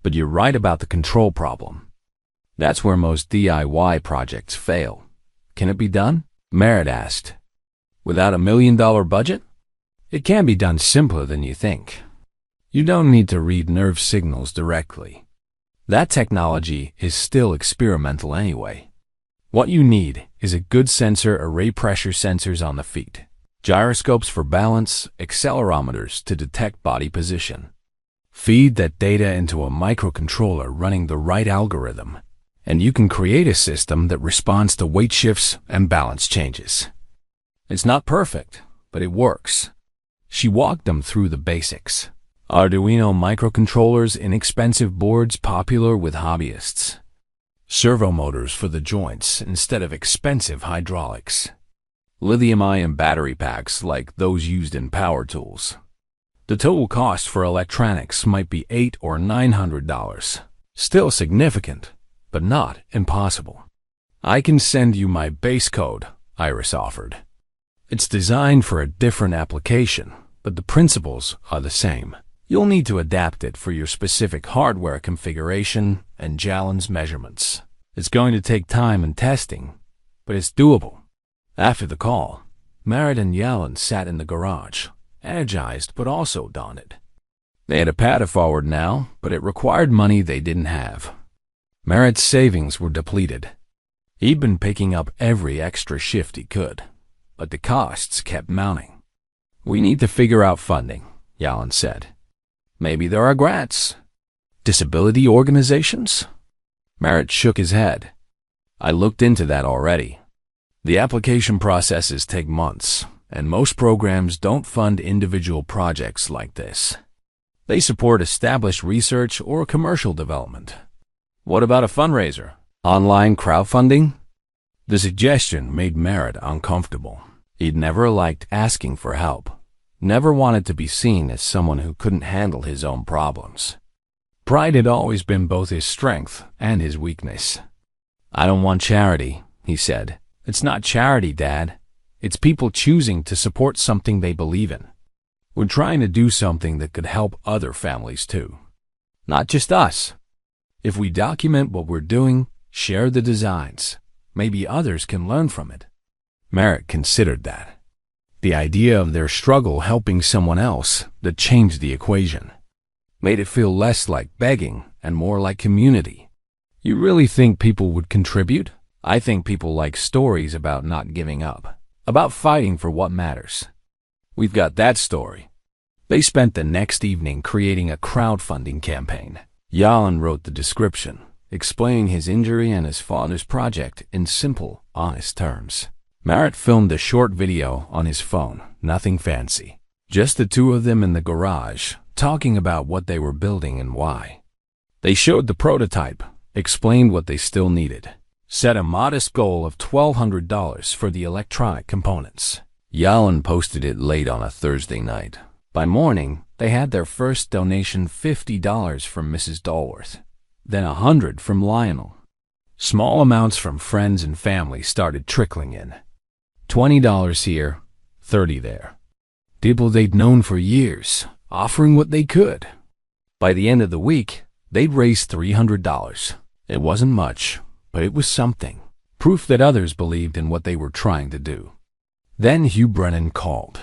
But you're right about the control problem. That's where most DIY projects fail. Can it be done?" Merritt asked. "Without $1 million budget? It can be done simpler than you think. You don't need to read nerve signals directly. That technology is still experimental anyway. What you need is a good sensor array, pressure sensors on the feet, gyroscopes for balance, accelerometers to detect body position. Feed that data into a microcontroller running the right algorithm, and you can create a system that responds to weight shifts and balance changes. It's not perfect, but it works. She walked them through the basics. Arduino microcontrollers, inexpensive boards popular with hobbyists. Servo motors for the joints instead of expensive hydraulics. Lithium-ion battery packs like those used in power tools. The total cost for electronics might be $800 or $900. Still significant, but not impossible. I can send you my base code, Iris offered. It's designed for a different application, but the principles are the same. You'll need to adapt it for your specific hardware configuration and Jalen's measurements. It's going to take time and testing, but it's doable. After the call, Merritt and Jalen sat in the garage, energized but also daunted. They had a path forward now, but it required money they didn't have. Merritt's savings were depleted. He'd been picking up every extra shift he could, but the costs kept mounting. "We need to figure out funding," Jalen said. "Maybe there are grants. Disability organizations?" Merritt shook his head. "I looked into that already. The application processes take months, and most programs don't fund individual projects like this. They support established research or commercial development." "What about a fundraiser? Online crowdfunding?" The suggestion made Merritt uncomfortable. He'd never liked asking for help, never wanted to be seen as someone who couldn't handle his own problems. Pride had always been both his strength and his weakness. "I don't want charity," he said. "It's not charity, Dad. It's people choosing to support something they believe in. We're trying to do something that could help other families too. Not just us. If we document what we're doing, share the designs, maybe others can learn from it." Merritt considered that. The idea of their struggle helping someone else that changed the equation. Made it feel less like begging and more like community. "You really think people would contribute?" "I think people like stories about not giving up, about fighting for what matters. We've got that story." They spent the next evening creating a crowdfunding campaign. Jalen wrote the description, explaining his injury and his father's project in simple, honest terms. Merritt filmed a short video on his phone, nothing fancy. Just the two of them in the garage, talking about what they were building and why. They showed the prototype, explained what they still needed, set a modest goal of $1,200 for the electronic components. Jalen posted it late on a Thursday night. By morning, they had their first donation, $50 from Mrs. Dolworth, then $100 from Lionel. Small amounts from friends and family started trickling in. $20 here, $30 there. People they'd known for years, offering what they could. By the end of the week, they'd raised $300. It wasn't much, but it was something. Proof that others believed in what they were trying to do. Then Hugh Brennan called.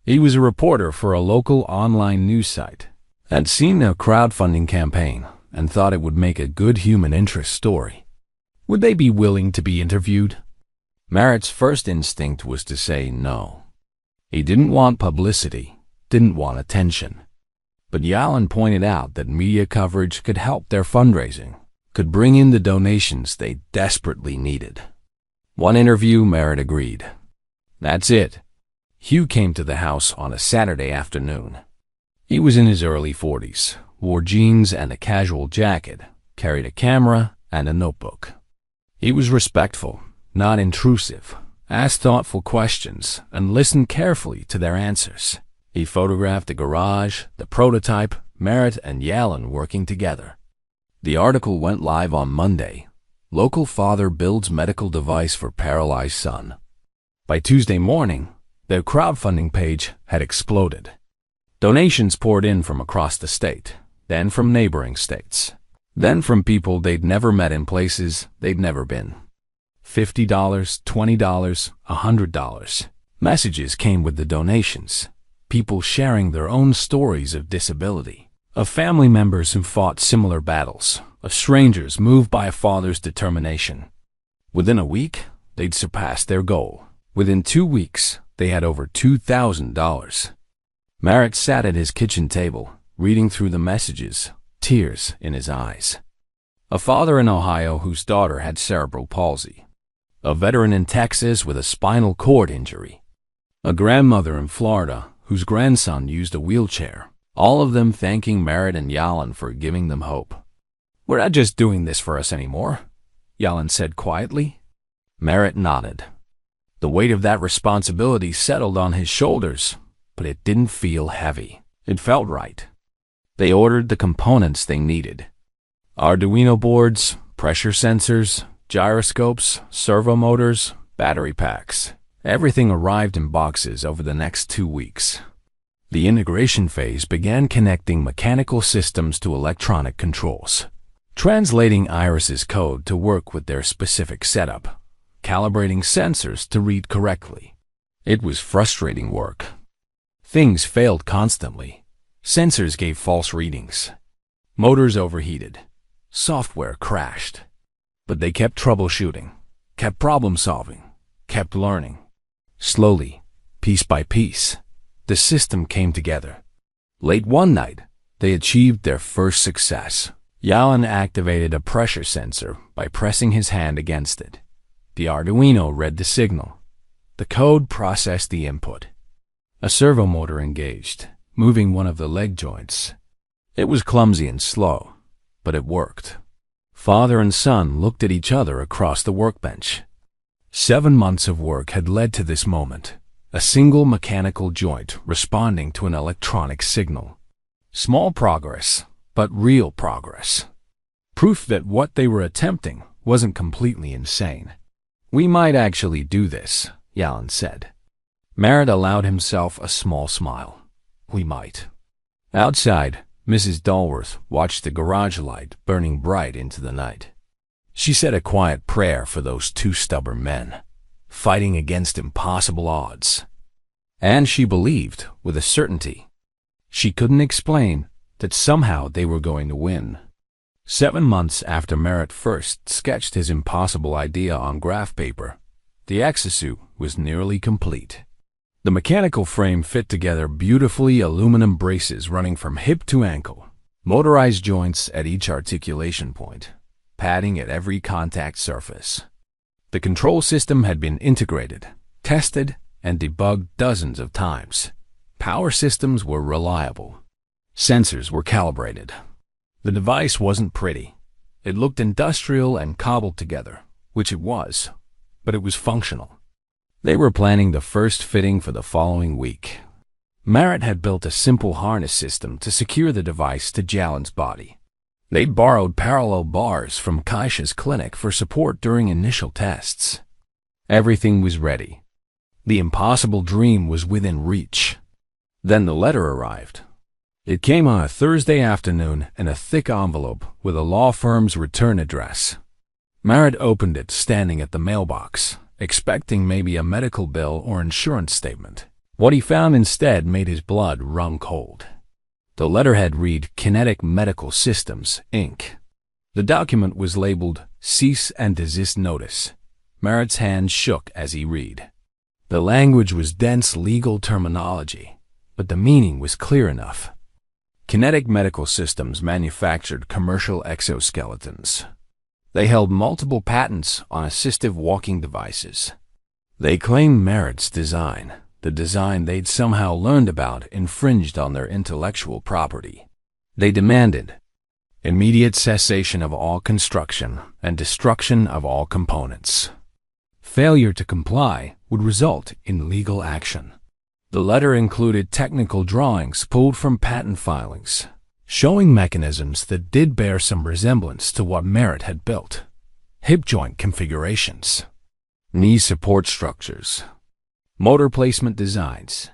He was a reporter for a local online news site. Had seen a crowdfunding campaign and thought it would make a good human interest story. Would they be willing to be interviewed? Merritt's first instinct was to say no. He didn't want publicity, didn't want attention. But Jalen pointed out that media coverage could help their fundraising, could bring in the donations they desperately needed. One interview, Merritt agreed. That's it. Hugh came to the house on a Saturday afternoon. He was in his early 40s, wore jeans and a casual jacket, carried a camera and a notebook. He was respectful, not intrusive, asked thoughtful questions, and listened carefully to their answers. He photographed the garage, the prototype, Merritt and Jalen working together. The article went live on Monday. Local father builds medical device for paralyzed son. By Tuesday morning, their crowdfunding page had exploded. Donations poured in from across the state, then from neighboring states, then from people they'd never met in places they'd never been. $50, $20, $100. Messages came with the donations. People sharing their own stories of disability, of family members who fought similar battles, of strangers moved by a father's determination. Within a week, they'd surpassed their goal. Within 2 weeks, they had over $2,000. Merritt sat at his kitchen table, reading through the messages, tears in his eyes. A father in Ohio whose daughter had cerebral palsy. A veteran in Texas with a spinal cord injury. A grandmother in Florida whose grandson used a wheelchair. All of them thanking Merritt and Yalan for giving them hope. "We're not just doing this for us anymore," Yalan said quietly. Merritt nodded. The weight of that responsibility settled on his shoulders, but it didn't feel heavy. It felt right. They ordered the components they needed. Arduino boards, pressure sensors, gyroscopes, servo motors, battery packs. Everything arrived in boxes over the next 2 weeks. The integration phase began connecting mechanical systems to electronic controls, translating Iris's code to work with their specific setup, calibrating sensors to read correctly. It was frustrating work. Things failed constantly. Sensors gave false readings. Motors overheated. Software crashed. But they kept troubleshooting, kept problem-solving, kept learning. Slowly, piece by piece, the system came together. Late one night, they achieved their first success. Yalan activated a pressure sensor by pressing his hand against it. The Arduino read the signal. The code processed the input. A servo motor engaged, moving one of the leg joints. It was clumsy and slow, but it worked. Father and son looked at each other across the workbench. 7 months of work had led to this moment, a single mechanical joint responding to an electronic signal. Small progress, but real progress. Proof that what they were attempting wasn't completely insane. "We might actually do this," Yalan said. Merritt allowed himself a small smile. "We might." Outside, Mrs. Dalworth watched the garage light burning bright into the night. She said a quiet prayer for those 2 stubborn men, fighting against impossible odds. And she believed, with a certainty she couldn't explain, that somehow they were going to win. 7 months after Merritt first sketched his impossible idea on graph paper, the exosuit was nearly complete. The mechanical frame fit together beautifully, aluminum braces running from hip to ankle, motorized joints at each articulation point, padding at every contact surface. The control system had been integrated, tested, and debugged dozens of times. Power systems were reliable. Sensors were calibrated. The device wasn't pretty. It looked industrial and cobbled together, which it was, but it was functional. They were planning the first fitting for the following week. Merritt had built a simple harness system to secure the device to Yalan's body. They'd borrowed parallel bars from Kaisha's clinic for support during initial tests. Everything was ready. The impossible dream was within reach. Then the letter arrived. It came on a Thursday afternoon in a thick envelope with a law firm's return address. Merritt opened it standing at the mailbox, expecting maybe a medical bill or insurance statement. What he found instead made his blood run cold. The letterhead read Kinetic Medical Systems, Inc. The document was labeled Cease and Desist Notice. Merritt's hand shook as he read. The language was dense legal terminology, but the meaning was clear enough. Kinetic Medical Systems manufactured commercial exoskeletons. They held multiple patents on assistive walking devices. They claimed Merritt's design, the design they'd somehow learned about, infringed on their intellectual property. They demanded immediate cessation of all construction and destruction of all components. Failure to comply would result in legal action. The letter included technical drawings pulled from patent filings, showing mechanisms that did bear some resemblance to what Merritt had built. Hip joint configurations, knee support structures, motor placement designs.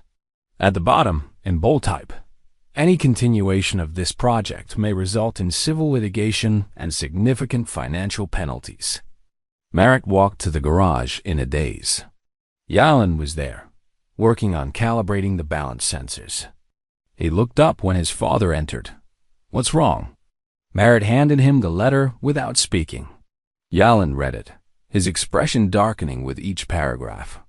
At the bottom, in bold type, any continuation of this project may result in civil litigation and significant financial penalties. Merritt walked to the garage in a daze. Yalan was there, working on calibrating the balance sensors. He looked up when his father entered. "What's wrong?" Merritt handed him the letter without speaking. Yalan read it, his expression darkening with each paragraph.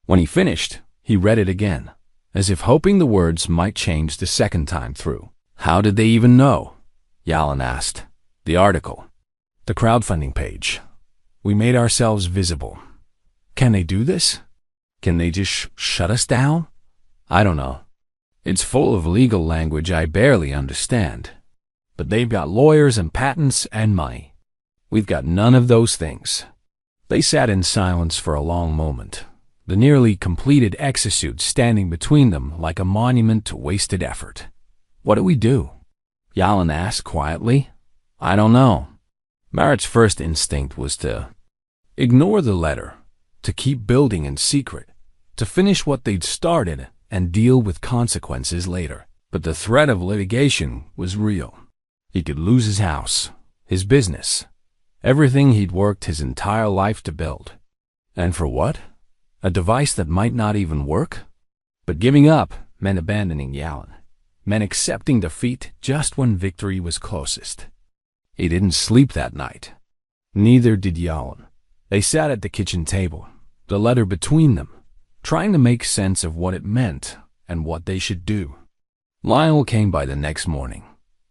When he finished, he read it again, as if hoping the words might change the second time through. How did they even know? Yalin asked. The article. The crowdfunding page. We made ourselves visible. Can they do this? Can they just shut us down? I don't know. It's full of legal language I barely understand. But they've got lawyers and patents and money. We've got none of those things. They sat in silence for a long moment, the nearly completed exosuit standing between them like a monument to wasted effort. What do we do? Yalin asked quietly. I don't know. Merritt's first instinct was to ignore the letter, to keep building in secret, to finish what they'd started and deal with consequences later. But the threat of litigation was real. He could lose his house, his business, everything he'd worked his entire life to build. And for what? A device that might not even work? But giving up meant abandoning Yalin, meant accepting defeat just when victory was closest. He didn't sleep that night. Neither did Yalin. They sat at the kitchen table, the letter between them, trying to make sense of what it meant and what they should do. Lionel came by the next morning.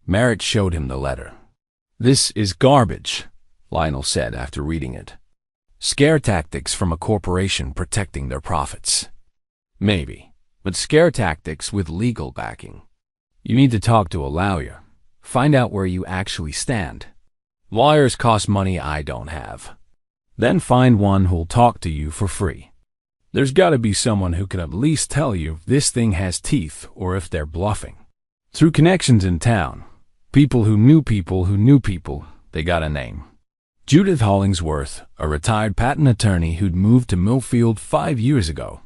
Merritt showed him the letter. This is garbage, Lionel said after reading it. Scare tactics from a corporation protecting their profits. Maybe, but scare tactics with legal backing. You need to talk to a lawyer. Find out where you actually stand. Lawyers cost money I don't have. Then find one who'll talk to you for free. There's got to be someone who can at least tell you if this thing has teeth or if they're bluffing. Through connections in town, people who knew people, they got a name. Judith Hollingsworth, a retired patent attorney who'd moved to Millfield 5 years ago.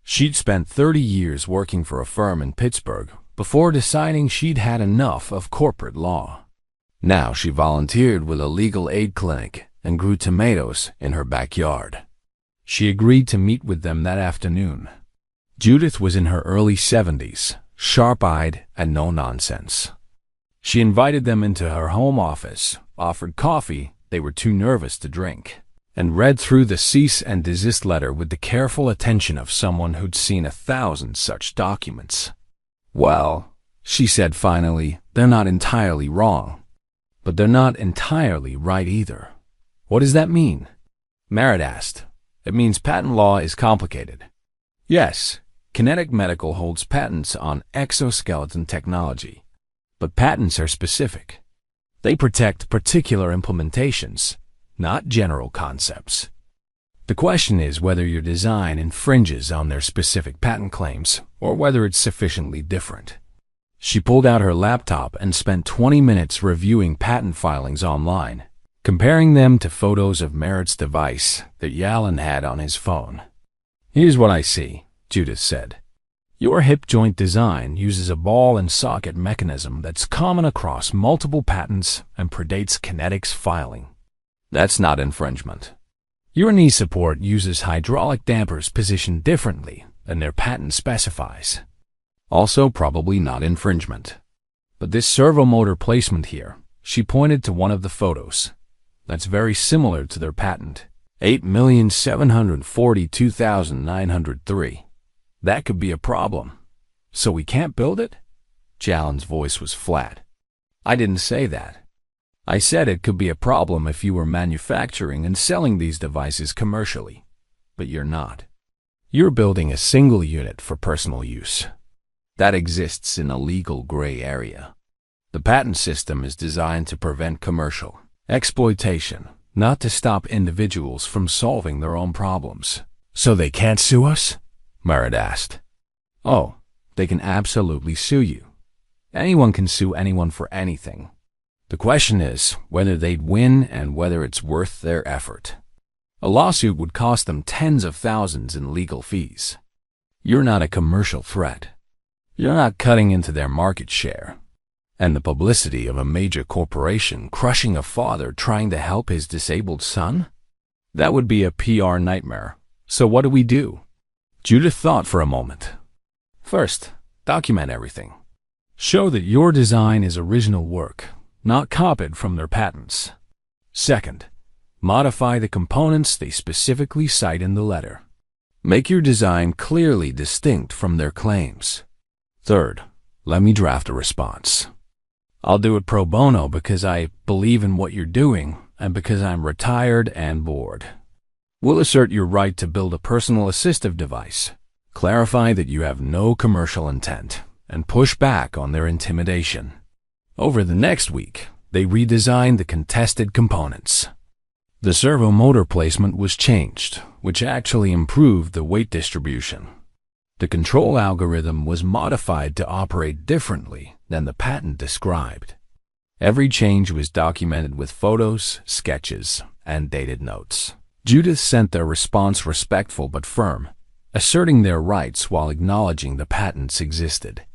She'd spent 30 years working for a firm in Pittsburgh before deciding she'd had enough of corporate law. Now she volunteered with a legal aid clinic and grew tomatoes in her backyard. She agreed to meet with them that afternoon. Judith was in her early 70s, sharp-eyed and no-nonsense. She invited them into her home office, offered coffee they were too nervous to drink, and read through the cease and desist letter with the careful attention of someone who'd seen 1,000 such documents. Well, she said finally, they're not entirely wrong. But they're not entirely right either. What does that mean? Merritt asked. It means patent law is complicated. Yes, Kinetic Medical holds patents on exoskeleton technology. But patents are specific. They protect particular implementations, not general concepts. The question is whether your design infringes on their specific patent claims or whether it's sufficiently different. She pulled out her laptop and spent 20 minutes reviewing patent filings online, comparing them to photos of Merritt's device that Yalin had on his phone. Here's what I see, Judith said. Your hip joint design uses a ball and socket mechanism that's common across multiple patents and predates Kinetic's filing. That's not infringement. Your knee support uses hydraulic dampers positioned differently than their patent specifies. Also probably not infringement. But this servo motor placement here, she pointed to one of the photos. That's very similar to their patent, 8,742,903. That could be a problem. So we can't build it? Jalen's voice was flat. I didn't say that. I said it could be a problem if you were manufacturing and selling these devices commercially. But you're not. You're building a single unit for personal use. That exists in a legal gray area. The patent system is designed to prevent commercial exploitation, not to stop individuals from solving their own problems. So they can't sue us? Merritt asked. Oh, they can absolutely sue you. Anyone can sue anyone for anything. The question is whether they'd win and whether it's worth their effort. A lawsuit would cost them tens of thousands in legal fees. You're not a commercial threat. You're not cutting into their market share. And the publicity of a major corporation crushing a father trying to help his disabled son? That would be a PR nightmare. So what do we do? Judith thought for a moment. First, document everything. Show that your design is original work, not copied from their patents. Second, Modify the components they specifically cite in the letter. Make your design clearly distinct from their claims. Third, let me draft a response. I'll do it pro bono because I believe in what you're doing and because I'm retired and bored. We'll assert your right to build a personal assistive device, clarify that you have no commercial intent, and push back on their intimidation. Over the next week, they redesigned the contested components. The servo motor placement was changed, which actually improved the weight distribution. The control algorithm was modified to operate differently than the patent described. Every change was documented with photos, sketches, and dated notes. Judith sent their response respectful but firm, asserting their rights while acknowledging the patents existed.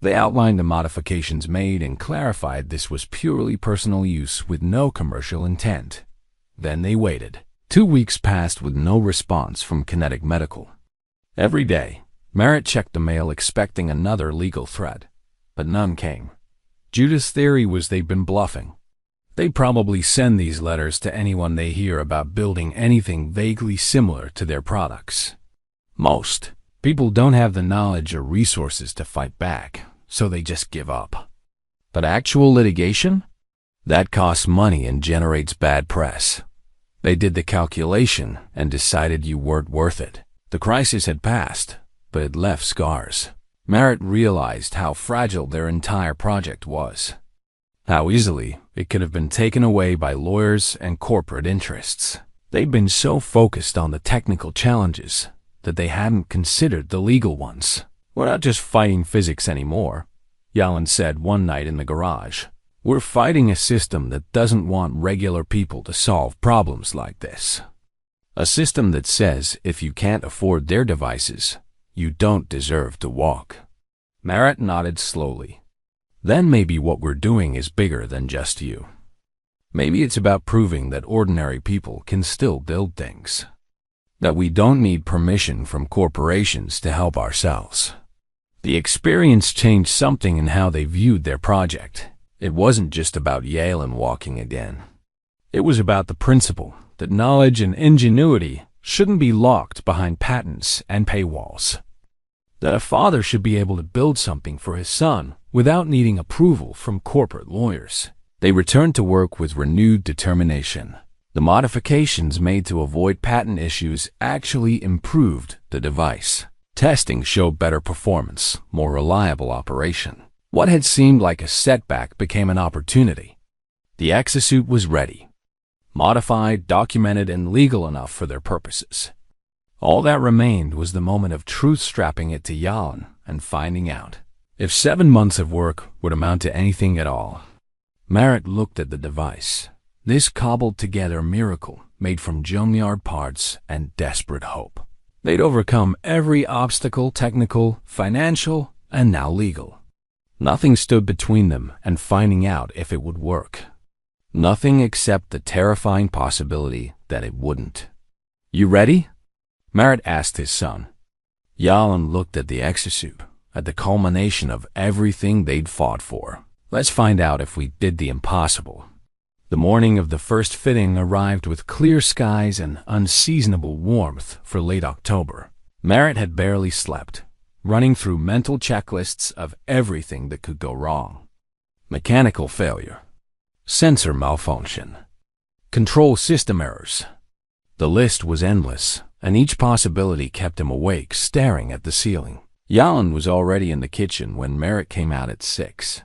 They outlined the modifications made and clarified this was purely personal use with no commercial intent. Then they waited. 2 weeks passed with no response from Kinetic Medical. Every day, Merritt checked the mail expecting another legal threat, but none came. Judith's theory was they'd been bluffing. They probably send these letters to anyone they hear about building anything vaguely similar to their products. Most people don't have the knowledge or resources to fight back, so they just give up. But actual litigation? That costs money and generates bad press. They did the calculation and decided you weren't worth it. The crisis had passed, but it left scars. Merritt realized how fragile their entire project was. How easily it could have been taken away by lawyers and corporate interests. They'd been so focused on the technical challenges that they hadn't considered the legal ones. We're not just fighting physics anymore, Yalin said one night in the garage. We're fighting a system that doesn't want regular people to solve problems like this. A system that says if you can't afford their devices, you don't deserve to walk. Merritt nodded slowly. Then maybe what we're doing is bigger than just you. Maybe it's about proving that ordinary people can still build things. That we don't need permission from corporations to help ourselves. The experience changed something in how they viewed their project. It wasn't just about Yalin walking again. It was about the principle that knowledge and ingenuity shouldn't be locked behind patents and paywalls. That a father should be able to build something for his son without needing approval from corporate lawyers. They returned to work with renewed determination. The modifications made to avoid patent issues actually improved the device. Testing showed better performance, more reliable operation. What had seemed like a setback became an opportunity. The exosuit was ready, modified, documented, and legal enough for their purposes. All that remained was the moment of truth strapping it to Yalin and finding out if 7 months of work would amount to anything at all. Merritt looked at the device, this cobbled-together miracle made from junkyard parts and desperate hope. They'd overcome every obstacle, technical, financial, and now legal. Nothing stood between them and finding out if it would work. Nothing except the terrifying possibility that it wouldn't. You ready? Merritt asked his son. Yalin looked at the exosuit, at the culmination of everything they'd fought for. Let's find out if we did the impossible. The morning of the first fitting arrived with clear skies and unseasonable warmth for late October. Merritt had barely slept, running through mental checklists of everything that could go wrong. Mechanical failure, sensor malfunction, control system errors. The list was endless, and each possibility kept him awake, staring at the ceiling. Yalin was already in the kitchen when Merritt came out at 6.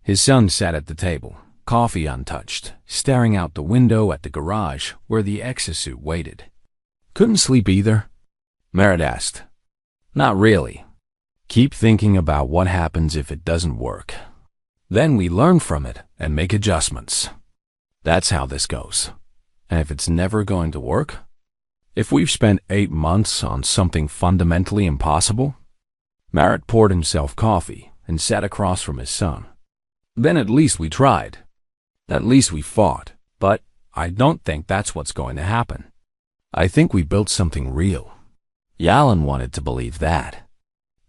His son sat at the table, coffee untouched, staring out the window at the garage where the exosuit waited. Couldn't sleep either? Merritt asked. Not really. Keep thinking about what happens if it doesn't work. Then we learn from it and make adjustments. That's how this goes. And if it's never going to work? If we've spent 8 months on something fundamentally impossible? Merritt poured himself coffee and sat across from his son. Then at least we tried. At least we fought. But I don't think that's what's going to happen. I think we built something real. Yalin wanted to believe that.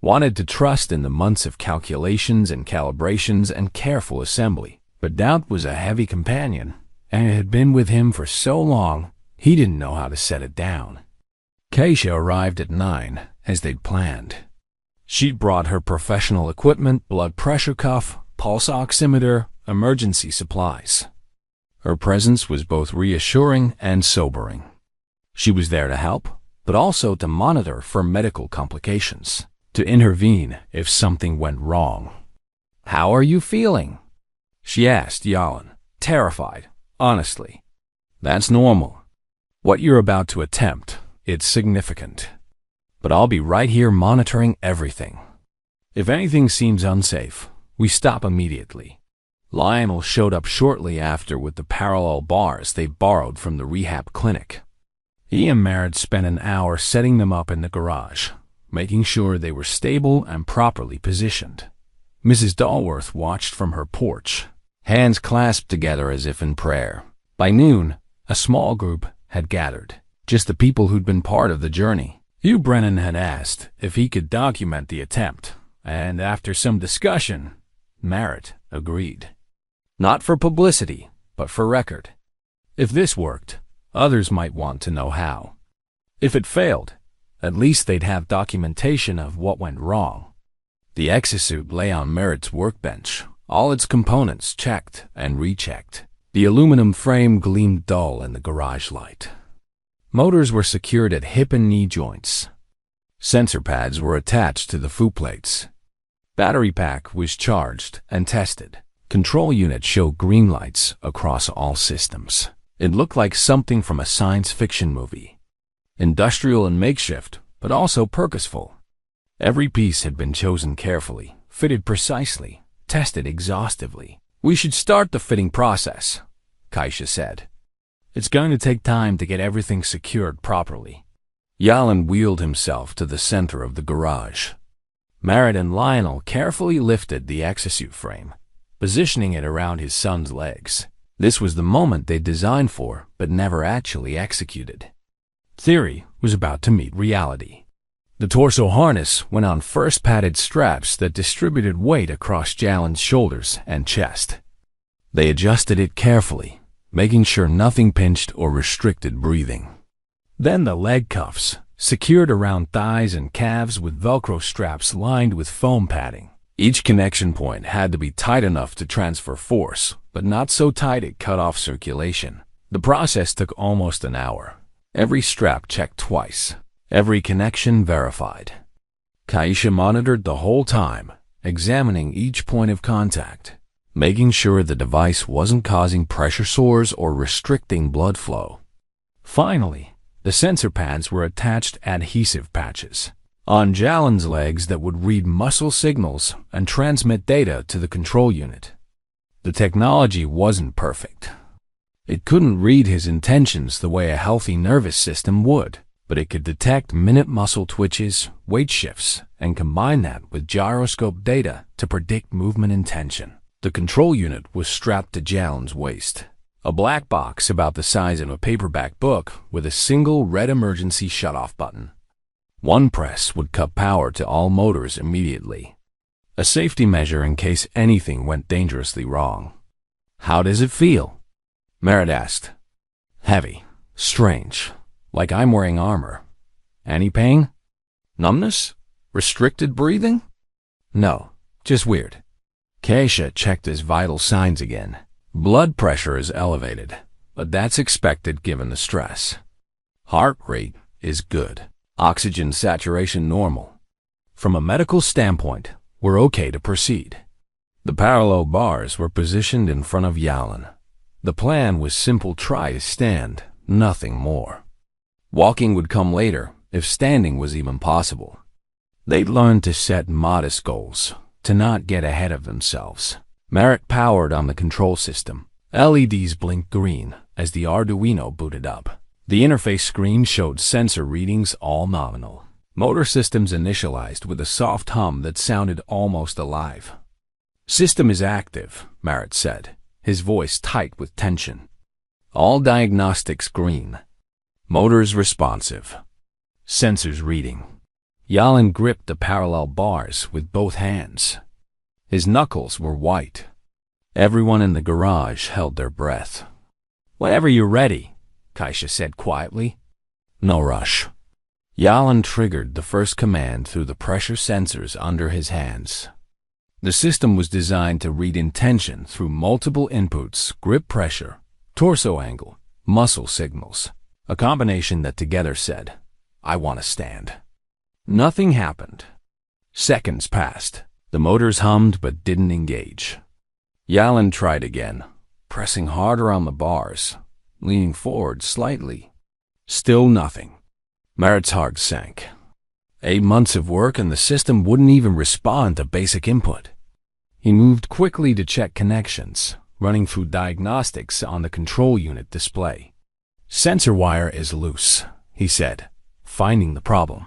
Wanted to trust in the months of calculations and calibrations and careful assembly. But doubt was a heavy companion. and it had been with him for so long he didn't know how to set it down. Keisha arrived at 9, as they'd planned. She'd brought her professional equipment, blood pressure cuff, pulse oximeter, emergency supplies. Her presence was both reassuring and sobering. She was there to help, but also to monitor for medical complications, to intervene if something went wrong. "How are you feeling?" she asked Yalan, terrified, honestly. "That's normal. What you're about to attempt, it's significant. But I'll be right here monitoring everything. If anything seems unsafe, we stop immediately." Lionel showed up shortly after with the parallel bars they borrowed from the rehab clinic. He and Merritt spent an hour setting them up in the garage, making sure they were stable and properly positioned. Mrs. Dalworth watched from her porch, hands clasped together as if in prayer. By noon, a small group had gathered, just the people who'd been part of the journey. Hugh Brennan had asked if he could document the attempt, and after some discussion, Merritt agreed. Not for publicity, but for record. If this worked, others might want to know how. If it failed, at least they'd have documentation of what went wrong. The exosuit lay on Merritt's workbench, all its components checked and rechecked. The aluminum frame gleamed dull in the garage light. Motors were secured at hip and knee joints. Sensor pads were attached to the foo plates. Battery pack was charged and tested. Control unit showed green lights across all systems. It looked like something from a science fiction movie. Industrial and makeshift, but also purposeful. Every piece had been chosen carefully, fitted precisely, tested exhaustively. "We should start the fitting process," Keisha said. "It's going to take time to get everything secured properly." Yalan wheeled himself to the center of the garage. Merritt and Lionel carefully lifted the exosuit frame, positioning it around his son's legs. This was the moment they designed for, but never actually executed. Theory was about to meet reality. The torso harness went on first padded straps that distributed weight across Jalen's shoulders and chest. They adjusted it carefully, making sure nothing pinched or restricted breathing. Then the leg cuffs, secured around thighs and calves with Velcro straps lined with foam padding. Each connection point had to be tight enough to transfer force, but not so tight it cut off circulation. The process took almost an hour. Every strap checked twice, every connection verified. Keisha monitored the whole time, examining each point of contact, making sure the device wasn't causing pressure sores or restricting blood flow. Finally, the sensor pads were attached adhesive patches on Jalen's legs that would read muscle signals and transmit data to the control unit. The technology wasn't perfect. It couldn't read his intentions the way a healthy nervous system would, but it could detect minute muscle twitches, weight shifts, and combine that with gyroscope data to predict movement intention. The control unit was strapped to Jalen's waist, a black box about the size of a paperback book with a single red emergency shutoff button. One press would cut power to all motors immediately, a safety measure in case anything went dangerously wrong. "How does it feel?" Merritt asked. "Heavy, strange, like I'm wearing armor. Any pain? Numbness? Restricted breathing?" "No, just weird." Keisha checked his vital signs again. Blood pressure is elevated, but that's expected given the stress. Heart rate is good. Oxygen saturation normal. From a medical standpoint, we're okay to proceed. The parallel bars were positioned in front of Yalan. The plan was simple: try to stand, nothing more. Walking would come later, if standing was even possible. They'd learned to set modest goals, to not get ahead of themselves. Merritt powered on the control system. LEDs blinked green as the Arduino booted up. The interface screen showed sensor readings, all nominal. Motor systems initialized with a soft hum that sounded almost alive. "System is active," Merritt said, his voice tight with tension. "All diagnostics green. Motors responsive. Sensors reading." Yalan gripped the parallel bars with both hands. His knuckles were white. Everyone in the garage held their breath. "Whenever you're ready," Kaisha said quietly. No rush. Yalan triggered the first command through the pressure sensors under his hands. The system was designed to read intention through multiple inputs: grip pressure, torso angle, muscle signals, a combination that together said, "I want to stand." Nothing happened. Seconds passed. The motors hummed but didn't engage. Yalan tried again, pressing harder on the bars, leaning forward slightly. Still nothing. Merritt's heart sank. 8 months of work and the system wouldn't even respond to basic input. He moved quickly to check connections, running through diagnostics on the control unit display. "Sensor wire is loose," he said, finding the problem.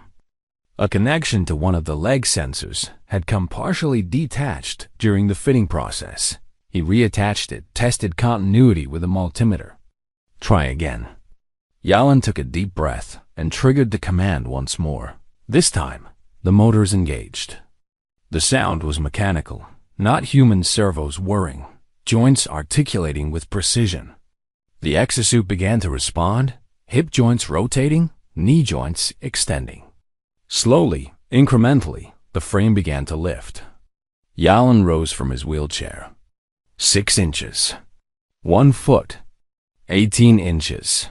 A connection to one of the leg sensors had come partially detached during the fitting process. He reattached it, tested continuity with a multimeter. "Try again." Yalan took a deep breath and triggered the command once more. This time, the motors engaged. The sound was mechanical, not human servos whirring, joints articulating with precision. The exosuit began to respond, hip joints rotating, knee joints extending. Slowly, incrementally, the frame began to lift. Yalan rose from his wheelchair. 6 inches. 1 foot. 18 inches.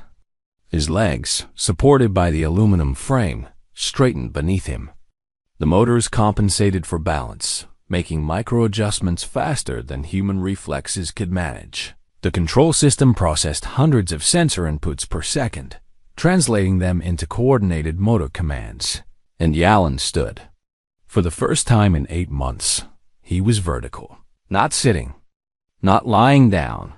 His legs, supported by the aluminum frame, straightened beneath him. The motors compensated for balance, making micro-adjustments faster than human reflexes could manage. The control system processed hundreds of sensor inputs per second, translating them into coordinated motor commands. And Yalan stood. For the first time in 8 months, he was vertical. Not sitting. Not lying down.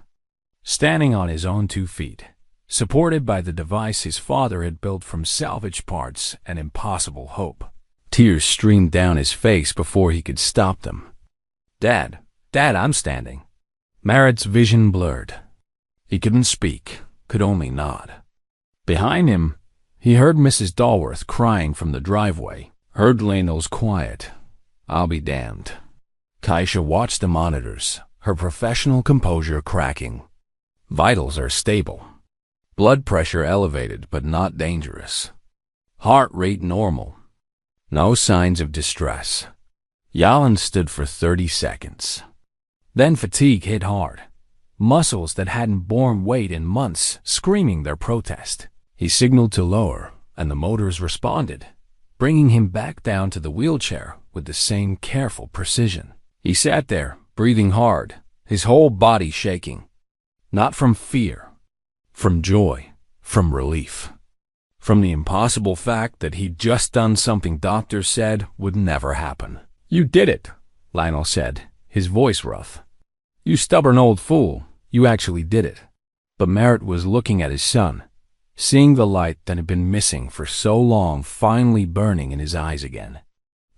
Standing on his own 2 feet. Supported by the device his father had built from salvage parts and impossible hope. Tears streamed down his face before he could stop them. Dad, I'm standing." Merritt's vision blurred. He couldn't speak, could only nod. Behind him, he heard Mrs. Dalworth crying from the driveway, heard Lionel's quiet, "I'll be damned." Kaisha watched the monitors, her professional composure cracking. Vitals are stable. Blood pressure elevated but not dangerous. Heart rate normal. No signs of distress. Yalan stood for 30 seconds. Then fatigue hit hard. Muscles that hadn't borne weight in months screaming their protest. He signaled to lower, and the motors responded, bringing him back down to the wheelchair with the same careful precision. He sat there, breathing hard, his whole body shaking. Not from fear. From joy, from relief, from the impossible fact that he'd just done something doctors said would never happen. "You did it," Lionel said, his voice rough. "You stubborn old fool, you actually did it." But Merritt was looking at his son, seeing the light that had been missing for so long finally burning in his eyes again.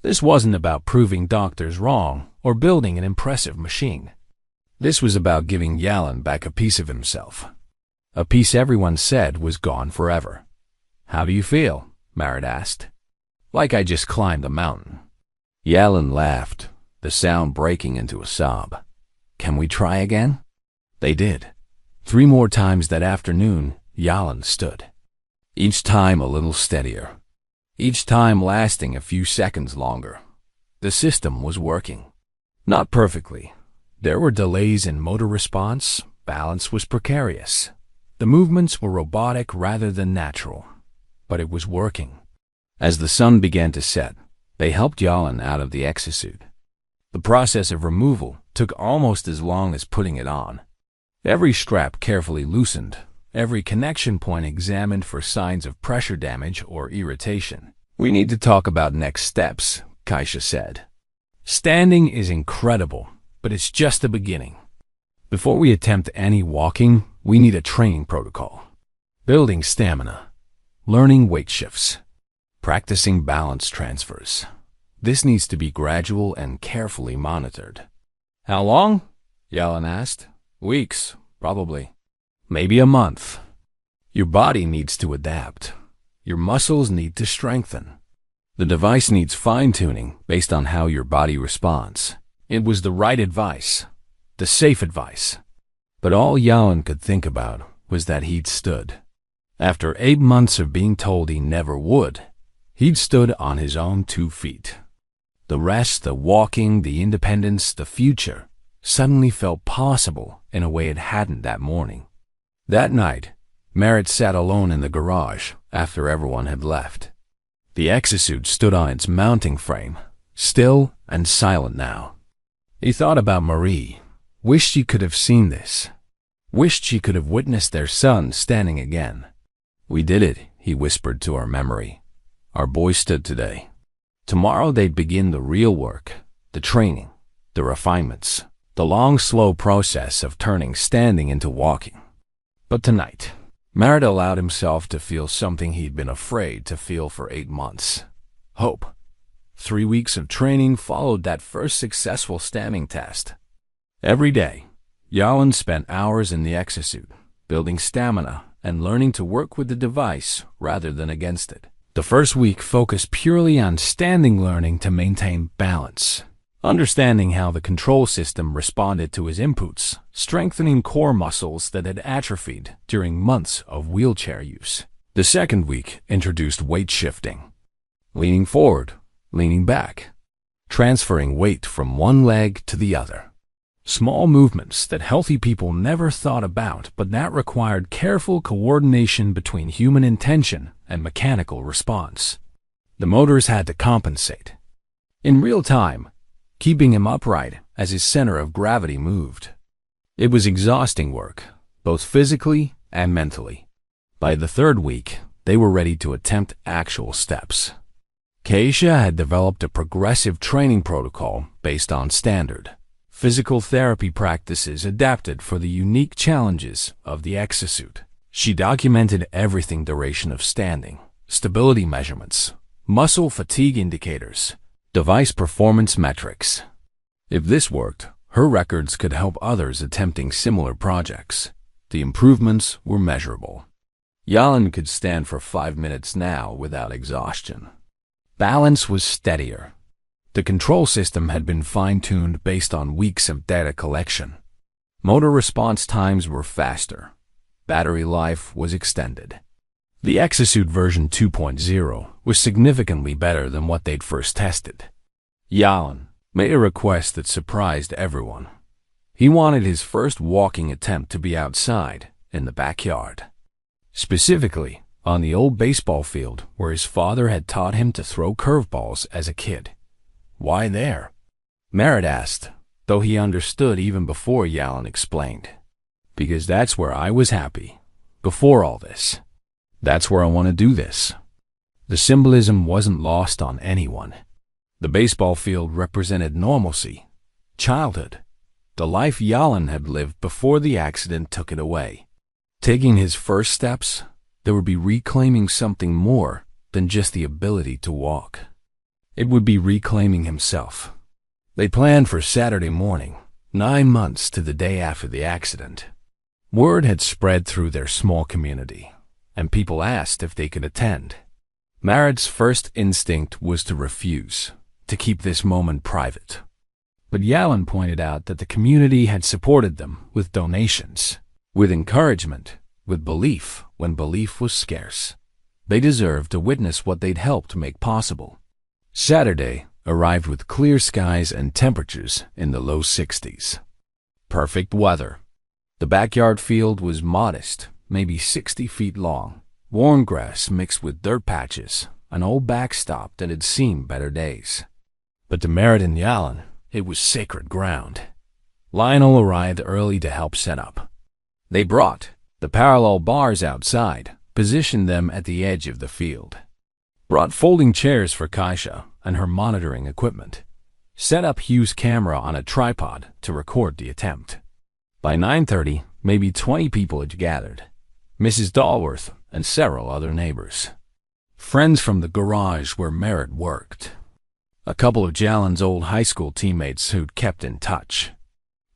This wasn't about proving doctors wrong or building an impressive machine. This was about giving Yalan back a piece of himself. A piece everyone said was gone forever. "How do you feel?" Merritt asked. "Like I just climbed a mountain." Yalan laughed, the sound breaking into a sob. "Can we try again?" They did. 3 more times that afternoon, Yalan stood. Each time a little steadier. Each time lasting a few seconds longer. The system was working. Not perfectly. There were delays in motor response, balance was precarious. The movements were robotic rather than natural, but it was working. As the sun began to set, they helped Yalan out of the exosuit. The process of removal took almost as long as putting it on. Every strap carefully loosened, every connection point examined for signs of pressure damage or irritation. "We need to talk about next steps," Kaisha said. "Standing is incredible, but it's just the beginning. Before we attempt any walking, we need a training protocol. Building stamina, learning weight shifts, practicing balance transfers. This needs to be gradual and carefully monitored." "How long?" Yalan asked. "Weeks, probably. Maybe a month. Your body needs to adapt. Your muscles need to strengthen. The device needs fine-tuning based on how your body responds." It was the right advice, the safe advice. But all Yalan could think about was that he'd stood. After 8 months of being told he never would, he'd stood on his own 2 feet. The rest, the walking, the independence, the future, suddenly felt possible in a way it hadn't that morning. That night, Merritt sat alone in the garage after everyone had left. The exosuit stood on its mounting frame, still and silent now. He thought about Marie, wished she could have seen this, wished she could have witnessed their son standing again. "We did it," he whispered to our memory. "Our boy stood today. Tomorrow they'd begin the real work, the training, the refinements, the long, slow process of turning standing into walking." But tonight, Merritt allowed himself to feel something he'd been afraid to feel for 8 months. Hope. 3 weeks of training followed that first successful standing test. Every day, Yalan spent hours in the exosuit, building stamina and learning to work with the device rather than against it. The first week focused purely on standing learning to maintain balance, understanding how the control system responded to his inputs, strengthening core muscles that had atrophied during months of wheelchair use. The second week introduced weight shifting, leaning forward, leaning back, transferring weight from one leg to the other. Small movements that healthy people never thought about, but that required careful coordination between human intention and mechanical response. The motors had to compensate in real time, keeping him upright as his center of gravity moved. It was exhausting work, both physically and mentally. By the third week, they were ready to attempt actual steps. Keisha had developed a progressive training protocol based on standard physical therapy practices adapted for the unique challenges of the exosuit. She documented everything: duration of standing, stability measurements, muscle fatigue indicators, device performance metrics. If this worked, her records could help others attempting similar projects. The improvements were measurable. Yalan could stand for 5 minutes now without exhaustion. Balance was steadier. The control system had been fine-tuned based on weeks of data collection. Motor response times were faster. Battery life was extended. The exosuit version 2.0 was significantly better than what they'd first tested. Yalan made a request that surprised everyone. He wanted his first walking attempt to be outside, in the backyard. Specifically, on the old baseball field where his father had taught him to throw curveballs as a kid. "Why there?" Merritt asked, though he understood even before Yalan explained. "Because that's where I was happy, before all this. That's where I want to do this." The symbolism wasn't lost on anyone. The baseball field represented normalcy, childhood, the life Yalan had lived before the accident took it away. Taking his first steps, there would be reclaiming something more than just the ability to walk. It would be reclaiming himself. They planned for Saturday morning, 9 months to the day after the accident. Word had spread through their small community, and people asked if they could attend. Merritt's first instinct was to refuse, to keep this moment private. But Yalan pointed out that the community had supported them with donations, with encouragement, with belief when belief was scarce. They deserved to witness what they'd helped make possible. Saturday arrived with clear skies and temperatures in the low 60s. Perfect weather. The backyard field was modest, maybe 60 feet long. Worn grass mixed with dirt patches, an old backstop that had seen better days. But to Merritt and Yalan, it was sacred ground. Lionel arrived early to help set up. They brought the parallel bars outside, positioned them at the edge of the field. Brought folding chairs for Keisha and her monitoring equipment. Set up Hugh's camera on a tripod to record the attempt. By 9:30, maybe 20 people had gathered. Mrs. Dalworth and several other neighbors. Friends from the garage where Merritt worked. A couple of Yalan's old high school teammates who'd kept in touch.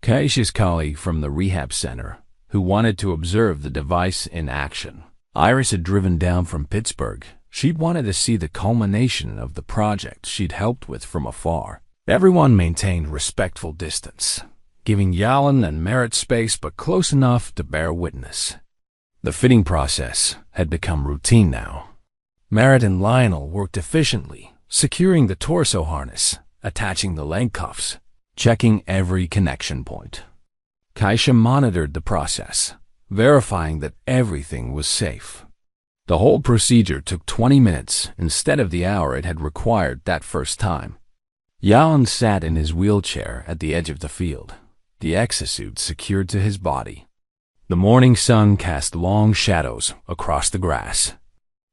Keisha's colleague from the rehab center, who wanted to observe the device in action. Iris had driven down from Pittsburgh. She'd wanted to see the culmination of the project she'd helped with from afar. Everyone maintained respectful distance, giving Yalan and Merritt space but close enough to bear witness. The fitting process had become routine now. Merritt and Lionel worked efficiently, securing the torso harness, attaching the leg cuffs, checking every connection point. Kaisha monitored the process, verifying that everything was safe. The whole procedure took 20 minutes instead of the hour it had required that first time. Yalan sat in his wheelchair at the edge of the field, the exosuit secured to his body. The morning sun cast long shadows across the grass.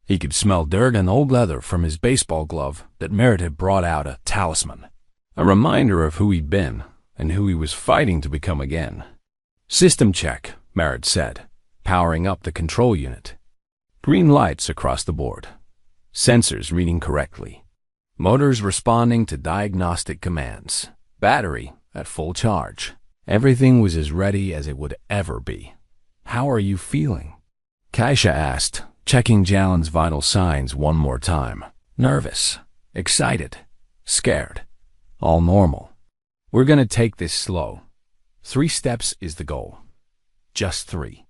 He could smell dirt and old leather from his baseball glove that Merritt had brought out a talisman, a reminder of who he'd been and who he was fighting to become again. "System check," Merritt said, powering up the control unit. Green lights across the board. Sensors reading correctly. Motors responding to diagnostic commands. Battery at full charge. Everything was as ready as it would ever be. "How are you feeling?" Kaisha asked, checking Jalen's vital signs one more time. "Nervous, excited, scared. All normal. We're gonna take this slow. 3 steps is the goal. Just 3.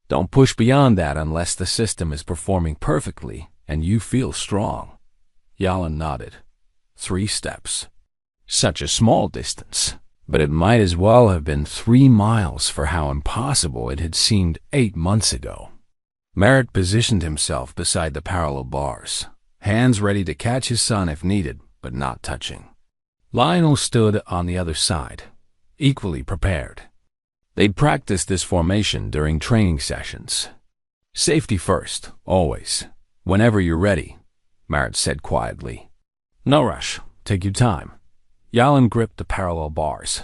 Don't push beyond that unless the system is performing perfectly and you feel strong." Yalan nodded. 3 steps. Such a small distance, but it might as well have been 3 miles for how impossible it had seemed 8 months ago. Merritt positioned himself beside the parallel bars, hands ready to catch his son if needed, but not touching. Lionel stood on the other side, equally prepared. They'd practiced this formation during training sessions. "Safety first, always. Whenever you're ready," Merritt said quietly. "No rush. Take your time." Yalan gripped the parallel bars,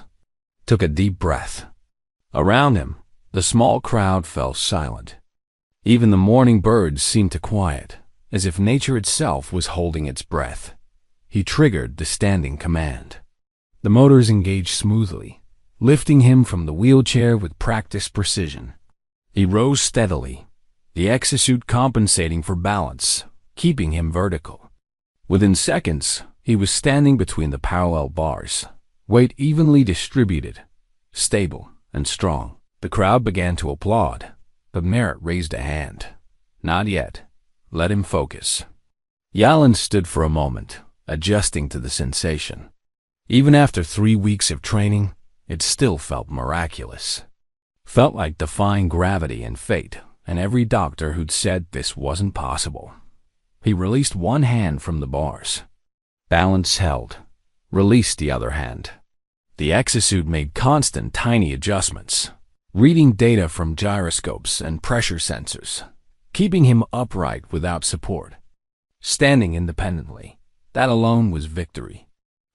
took a deep breath. Around him, the small crowd fell silent. Even the morning birds seemed to quiet, as if nature itself was holding its breath. He triggered the standing command. The motors engaged smoothly, lifting him from the wheelchair with practiced precision. He rose steadily, the exosuit compensating for balance, keeping him vertical. Within seconds, he was standing between the parallel bars, weight evenly distributed, stable and strong. The crowd began to applaud, but Merritt raised a hand. "Not yet. Let him focus." Yalan stood for a moment, adjusting to the sensation. Even after 3 weeks of training, it still felt miraculous. Felt like defying gravity and fate, and every doctor who'd said this wasn't possible. He released one hand from the bars. Balance held. Released the other hand. The exosuit made constant tiny adjustments, reading data from gyroscopes and pressure sensors, keeping him upright without support. Standing independently, that alone was victory.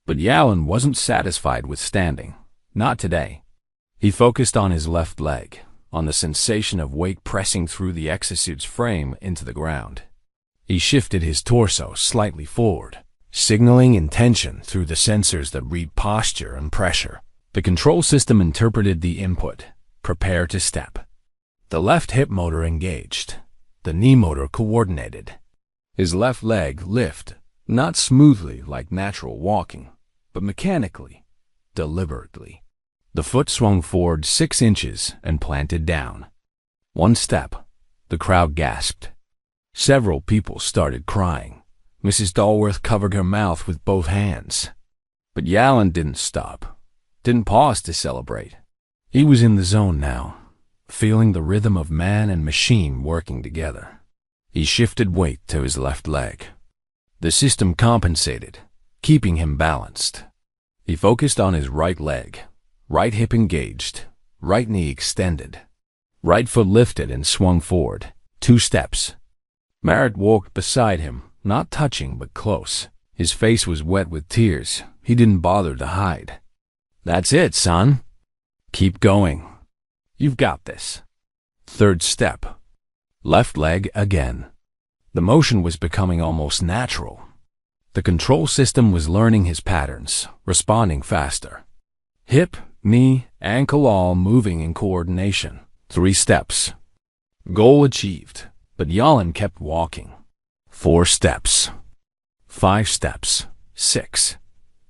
But Yalan wasn't satisfied with standing. Not today. He focused on his left leg, on the sensation of weight pressing through the exosuit's frame into the ground. He shifted his torso slightly forward, signaling intention through the sensors that read posture and pressure. The control system interpreted the input. Prepare to step. The left hip motor engaged. The knee motor coordinated. His left leg lift, not smoothly like natural walking, but mechanically, deliberately. The foot swung forward 6 inches and planted down. 1 step. The crowd gasped. Several people started crying. Mrs. Dalworth covered her mouth with both hands. But Yalan didn't stop, didn't pause to celebrate. He was in the zone now, feeling the rhythm of man and machine working together. He shifted weight to his left leg. The system compensated, keeping him balanced. He focused on his right leg, right hip engaged, right knee extended. Right foot lifted and swung forward. 2 steps. Merritt walked beside him, not touching but close. His face was wet with tears. He didn't bother to hide. "That's it, son. Keep going. You've got this." 3rd step. Left leg again. The motion was becoming almost natural. The control system was learning his patterns, responding faster. Hip, knee, ankle all moving in coordination. 3 steps. Goal achieved, but Yalan kept walking. 4 steps. 5 steps. 6.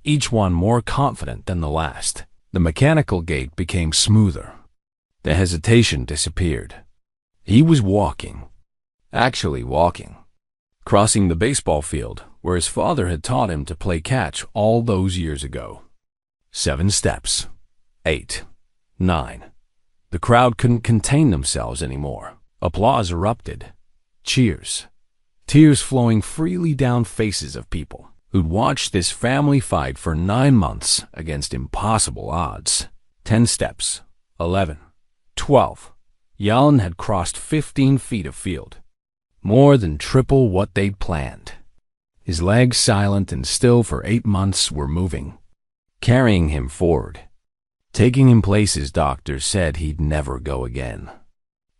Each one more confident than the last. The mechanical gait became smoother. The hesitation disappeared. He was walking, actually walking, crossing the baseball field where his father had taught him to play catch all those years ago. 7 steps. 8. 9. The crowd couldn't contain themselves anymore. Applause erupted. Cheers. Tears flowing freely down faces of people who'd watched this family fight for 9 months against impossible odds. 10 steps. 11. 12. Jalin had crossed 15 feet of field, more than triple what they'd planned. His legs, silent and still for 8 months, were moving, carrying him forward, taking him places doctors said he'd never go again.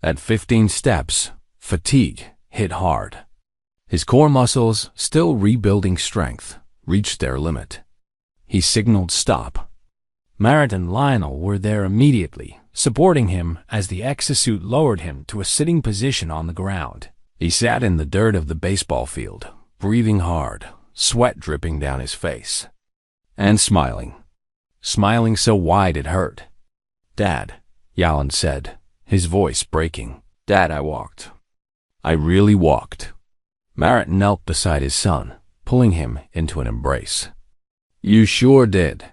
At 15 steps, fatigue hit hard. His core muscles, still rebuilding strength, reached their limit. He signaled stop. Merritt and Lionel were there immediately, supporting him as the exosuit lowered him to a sitting position on the ground. He sat in the dirt of the baseball field, breathing hard, sweat dripping down his face, and smiling so wide it hurt. "Dad," Jalin said, his voice breaking. "Dad, I walked. I really walked." Merritt knelt beside his son, pulling him into an embrace. "You sure did.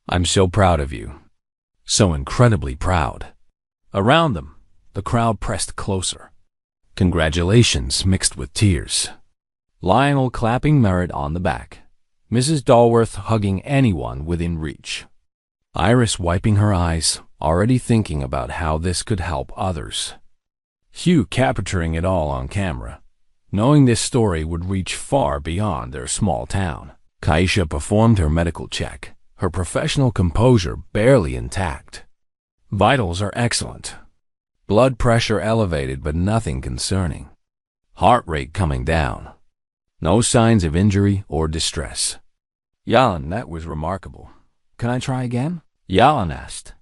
I'm so proud of you. So incredibly proud." Around them, the crowd pressed closer. Congratulations mixed with tears. Lionel clapping Merritt on the back, Mrs. Dalworth hugging anyone within reach, Iris wiping her eyes, already thinking about how this could help others. Hugh capturing it all on camera, knowing this story would reach far beyond their small town. Kaisha performed her medical check, her professional composure barely intact. Vitals are excellent. Blood pressure elevated but nothing concerning. Heart rate coming down. No signs of injury or distress. "Jalin, that was remarkable. Can I try again?" Jalin asked.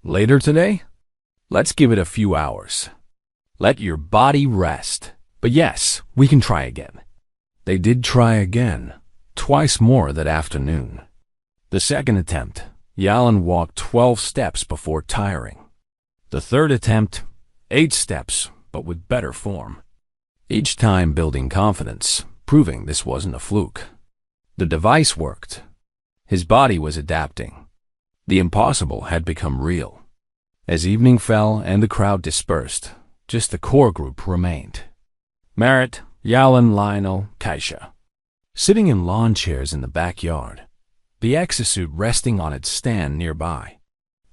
"Later today? Let's give it a few hours. Let your body rest. But yes, we can try again." They did try again, twice more that afternoon. The second attempt, Jalin walked 12 steps before tiring. The third attempt, 8 steps, but with better form. Each time building confidence, proving this wasn't a fluke. The device worked. His body was adapting. The impossible had become real. As evening fell and the crowd dispersed, just the core group remained. Merritt, Jalin, Lionel, Kaisha, sitting in lawn chairs in the backyard, the exosuit resting on its stand nearby.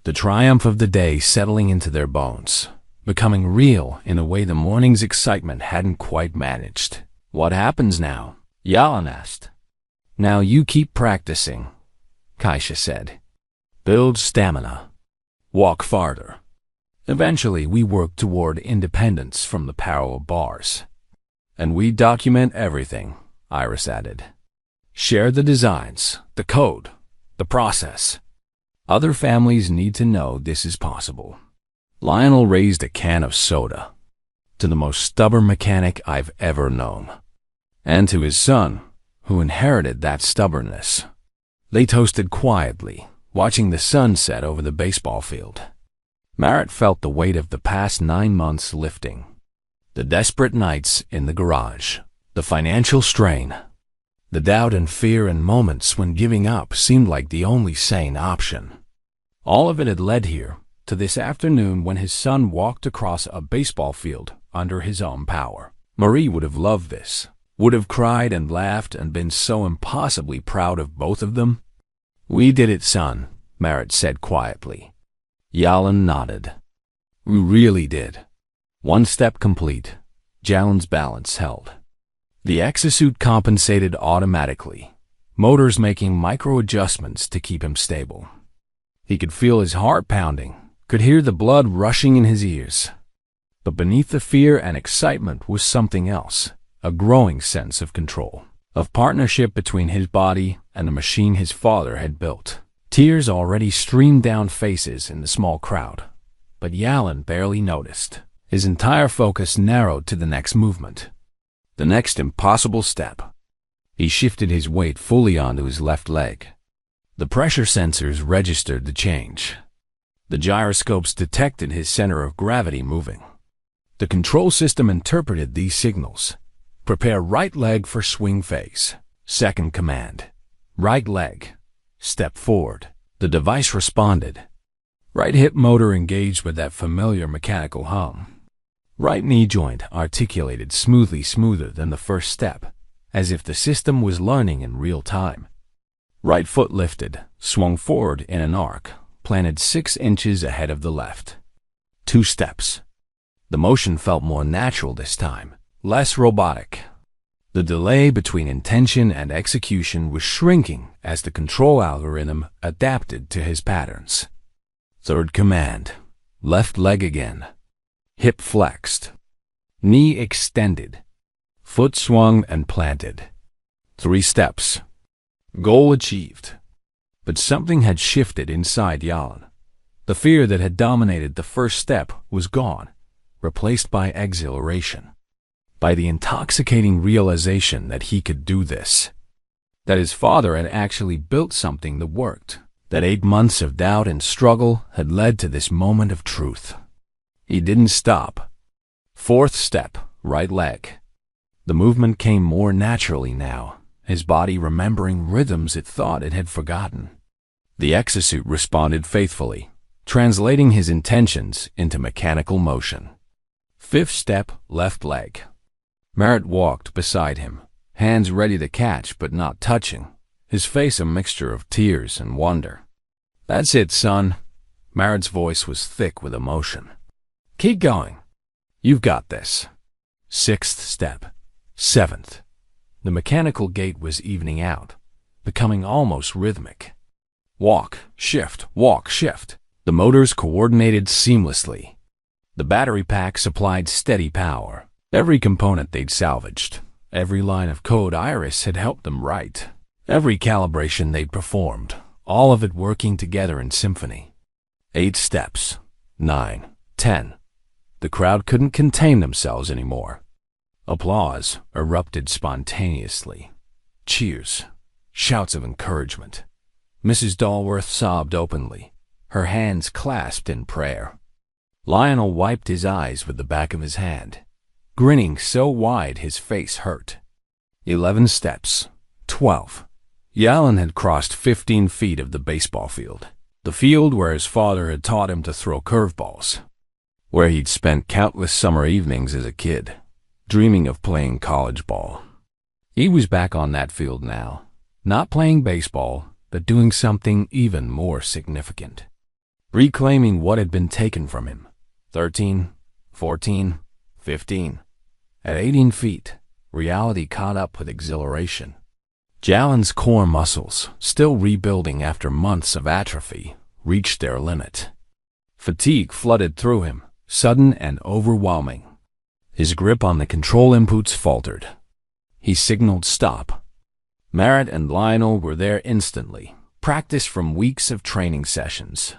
The triumph of the day settling into their bones, becoming real in a way the morning's excitement hadn't quite managed. "What happens now?" Jalin asked. "Now you keep practicing," Kaisha said. "Build stamina. Walk farther. Eventually we work toward independence from the parallel bars. And we document everything," Iris added. "Share the designs, the code, the process. Other families need to know this is possible." Lionel raised a can of soda. "To the most stubborn mechanic I've ever known. And to his son, who inherited that stubbornness." They toasted quietly, watching the sun set over the baseball field. Merritt felt the weight of the past 9 months lifting. The desperate nights in the garage, the financial strain, the doubt and fear and moments when giving up seemed like the only sane option. All of it had led here, to this afternoon when his son walked across a baseball field under his own power. Marie would have loved this, would have cried and laughed and been so impossibly proud of both of them. "We did it, son," Merritt said quietly. Jalin nodded. "We really did." 1 step complete, Jalin's balance held. The exosuit compensated automatically, motors making micro-adjustments to keep him stable. He could feel his heart pounding, could hear the blood rushing in his ears. But beneath the fear and excitement was something else, a growing sense of control, of partnership between his body and the machine his father had built. Tears already streamed down faces in the small crowd, but Jalin barely noticed. His entire focus narrowed to the next movement, the next impossible step. He shifted his weight fully onto his left leg. The pressure sensors registered the change. The gyroscopes detected his center of gravity moving. The control system interpreted these signals. Prepare right leg for swing phase. Second command. Right leg. Step forward. The device responded. Right hip motor engaged with that familiar mechanical hum. Right knee joint articulated smoothly, smoother than the first step, as if the system was learning in real time. Right foot lifted, swung forward in an arc, planted 6 inches ahead of the left. 2 steps. The motion felt more natural this time, less robotic. The delay between intention and execution was shrinking as the control algorithm adapted to his patterns. Third command. Left leg again. Hip flexed. Knee extended. Foot swung and planted. 3 steps. Goal achieved. But something had shifted inside Yalan. The fear that had dominated the first step was gone, replaced by exhilaration. By the intoxicating realization that he could do this. That his father had actually built something that worked. That 8 months of doubt and struggle had led to this moment of truth. He didn't stop. 4th step, right leg. The movement came more naturally now, his body remembering rhythms it thought it had forgotten. The exosuit responded faithfully, translating his intentions into mechanical motion. 5th step, left leg. Merritt walked beside him, hands ready to catch but not touching, his face a mixture of tears and wonder. "That's it, son." Merritt's voice was thick with emotion. "Keep going. You've got this." 6th step. 7th. The mechanical gait was evening out, becoming almost rhythmic. Walk, shift, walk, shift. The motors coordinated seamlessly. The battery pack supplied steady power. Every component they'd salvaged, every line of code Iris had helped them write, every calibration they'd performed, all of it working together in symphony. 8 steps. 9. 10. The crowd couldn't contain themselves anymore. Applause erupted spontaneously. Cheers. Shouts of encouragement. Mrs. Dalworth sobbed openly, her hands clasped in prayer. Lionel wiped his eyes with the back of his hand, grinning so wide his face hurt. 11 steps. 12. Yalan had crossed 15 feet of the baseball field, the field where his father had taught him to throw curveballs, where he'd spent countless summer evenings as a kid, dreaming of playing college ball. He was back on that field now, not playing baseball, but doing something even more significant. Reclaiming what had been taken from him. 13, 14, 15. At 18 feet, reality caught up with exhilaration. Jalen's core muscles, still rebuilding after months of atrophy, reached their limit. Fatigue flooded through him, sudden and overwhelming. His grip on the control inputs faltered. He signaled stop. Merritt and Lionel were there instantly, practiced from weeks of training sessions.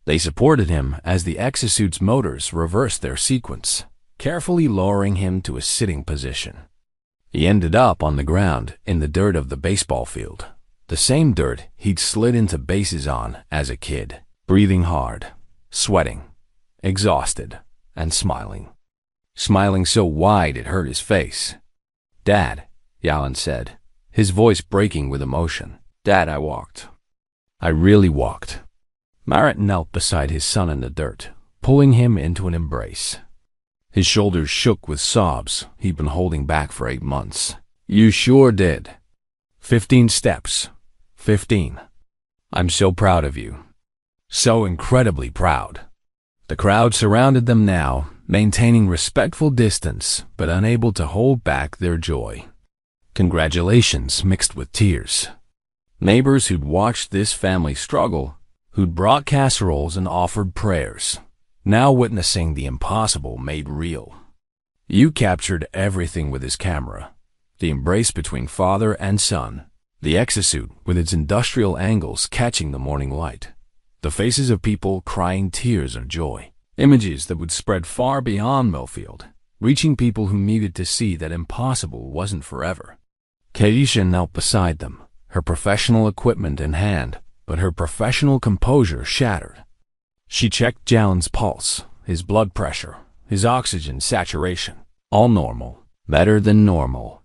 They supported him as the exosuit's motors reversed their sequence, carefully lowering him to a sitting position. He ended up on the ground in the dirt of the baseball field, the same dirt he'd slid into bases on as a kid, breathing hard, sweating, exhausted, and smiling. Smiling so wide it hurt his face. "Dad," Yalan said, his voice breaking with emotion. "Dad, I walked. I really walked." Merritt knelt beside his son in the dirt, pulling him into an embrace. His shoulders shook with sobs he'd been holding back for 8 months. "You sure did." 15 steps. 15. "I'm so proud of you. So incredibly proud." The crowd surrounded them now, maintaining respectful distance but unable to hold back their joy. Congratulations mixed with tears. Neighbors who'd watched this family struggle, who'd brought casseroles and offered prayers, now witnessing the impossible made real. You captured everything with his camera. The embrace between father and son, the exosuit with its industrial angles catching the morning light, the faces of people crying tears of joy, images that would spread far beyond Millfield, reaching people who needed to see that impossible wasn't forever. Kaisha knelt beside them, her professional equipment in hand, but her professional composure shattered. She checked Jalen's pulse, his blood pressure, his oxygen saturation, all normal, better than normal.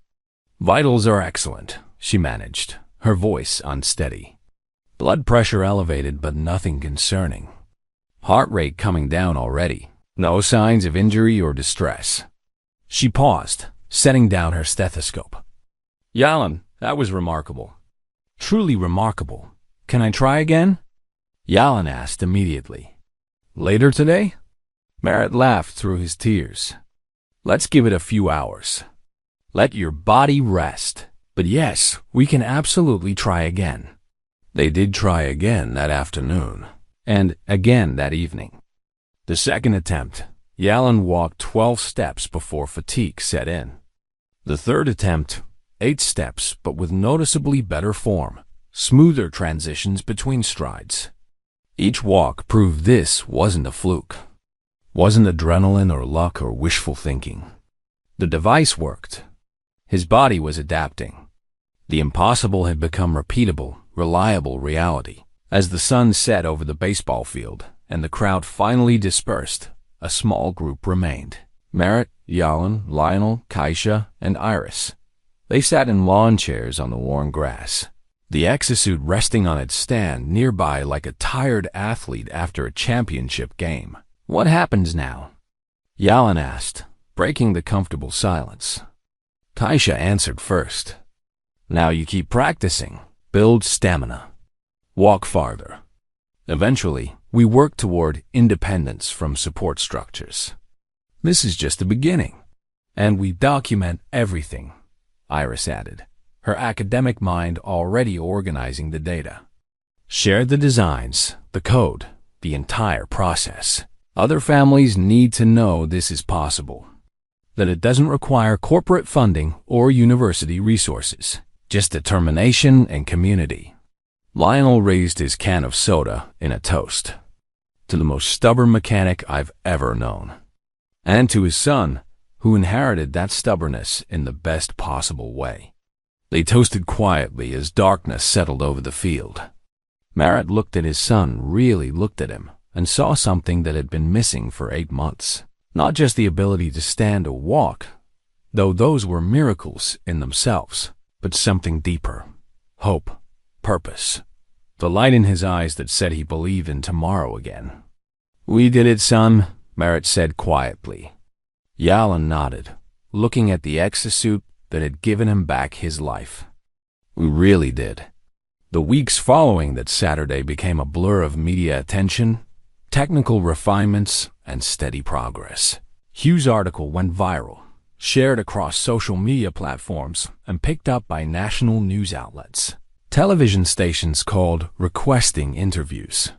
Vitals are excellent, she managed, her voice unsteady. Blood pressure elevated, but nothing concerning. Heart rate coming down already. No signs of injury or distress. She paused, setting down her stethoscope. Yalan, that was remarkable. Truly remarkable. Can I try again? Yalan asked immediately. Later today? Merritt laughed through his tears. Let's give it a few hours. Let your body rest. But yes, we can absolutely try again. They did try again that afternoon, and again that evening. The second attempt, Yalan walked 12 steps before fatigue set in. The third attempt, 8 steps, but with noticeably better form, smoother transitions between strides. Each walk proved this wasn't a fluke. Wasn't adrenaline or luck or wishful thinking. The device worked. His body was adapting. The impossible had become repeatable, reliable reality. As the sun set over the baseball field and the crowd finally dispersed, a small group remained. Merritt, Yalan, Lionel, Kaisha, and Iris. They sat in lawn chairs on the worn grass, the exosuit resting on its stand nearby like a tired athlete after a championship game. What happens now? Yalan asked, breaking the comfortable silence. Kaisha answered first. Now you keep practicing. Build stamina. Walk farther. Eventually, we work toward independence from support structures. This is just the beginning. And we document everything, Iris added, her academic mind already organizing the data. Share the designs, the code, the entire process. Other families need to know this is possible. That it doesn't require corporate funding or university resources. Just determination and community. Lionel raised his can of soda in a toast. To the most stubborn mechanic I've ever known. And to his son, who inherited that stubbornness in the best possible way. They toasted quietly as darkness settled over the field. Merritt looked at his son, really looked at him, and saw something that had been missing for 8 months. Not just the ability to stand or walk, though those were miracles in themselves. But something deeper. Hope. Purpose. The light in his eyes that said he believed in tomorrow again. We did it, son, Merritt said quietly. Yalan nodded, looking at the exosuit that had given him back his life. We really did. The weeks following that Saturday became a blur of media attention, technical refinements, and steady progress. Hugh's article went viral. Shared across social media platforms and picked up by national news outlets. Television stations called requesting interviews.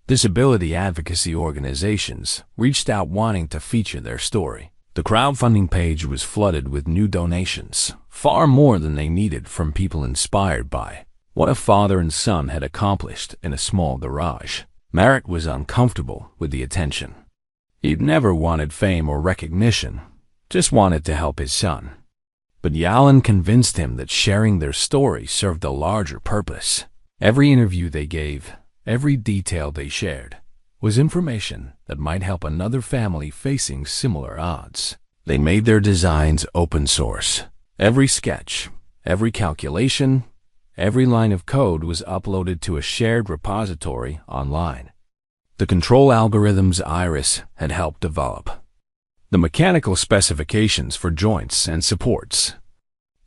Disability advocacy organizations reached out wanting to feature their story. The crowdfunding page was flooded with new donations, far more than they needed from people inspired by what a father and son had accomplished in a small garage. Merritt was uncomfortable with the attention. He'd never wanted fame or recognition. Just wanted to help his son. But Yalan convinced him that sharing their story served a larger purpose. Every interview they gave, every detail they shared, was information that might help another family facing similar odds. They made their designs open source. Every sketch, every calculation, every line of code was uploaded to a shared repository online. The control algorithms Iris had helped develop. The mechanical specifications for joints and supports.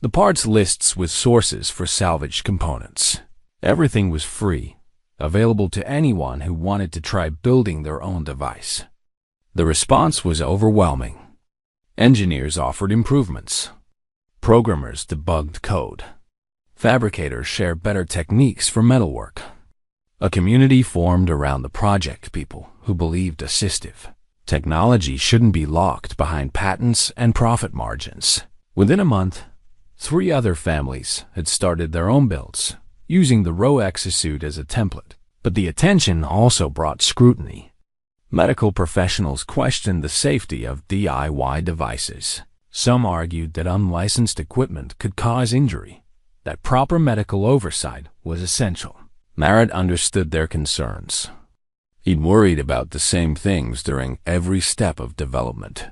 The parts lists with sources for salvaged components. Everything was free, available to anyone who wanted to try building their own device. The response was overwhelming. Engineers offered improvements. Programmers debugged code. Fabricators shared better techniques for metalwork. A community formed around the project people who believed assistive technology shouldn't be locked behind patents and profit margins. Within a month, 3 other families had started their own builds, using the Row exosuit as a template. But the attention also brought scrutiny. Medical professionals questioned the safety of DIY devices. Some argued that unlicensed equipment could cause injury, that proper medical oversight was essential. Merritt understood their concerns. He'd worried about the same things during every step of development.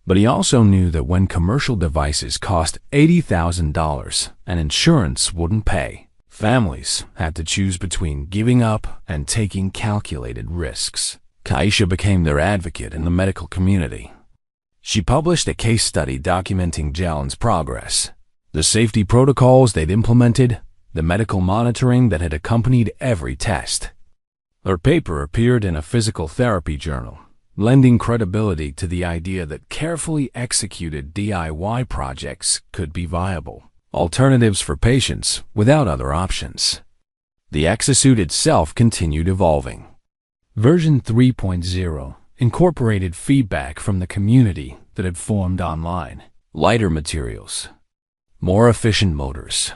But he also knew that when commercial devices cost $80,000 and insurance wouldn't pay, families had to choose between giving up and taking calculated risks. Kaisha became their advocate in the medical community. She published a case study documenting Jalen's progress, the safety protocols they'd implemented, the medical monitoring that had accompanied every test. Her paper appeared in a physical therapy journal, lending credibility to the idea that carefully executed DIY projects could be viable alternatives for patients without other options. The exosuit itself continued evolving. Version 3.0 incorporated feedback from the community that had formed online. Lighter materials, more efficient motors,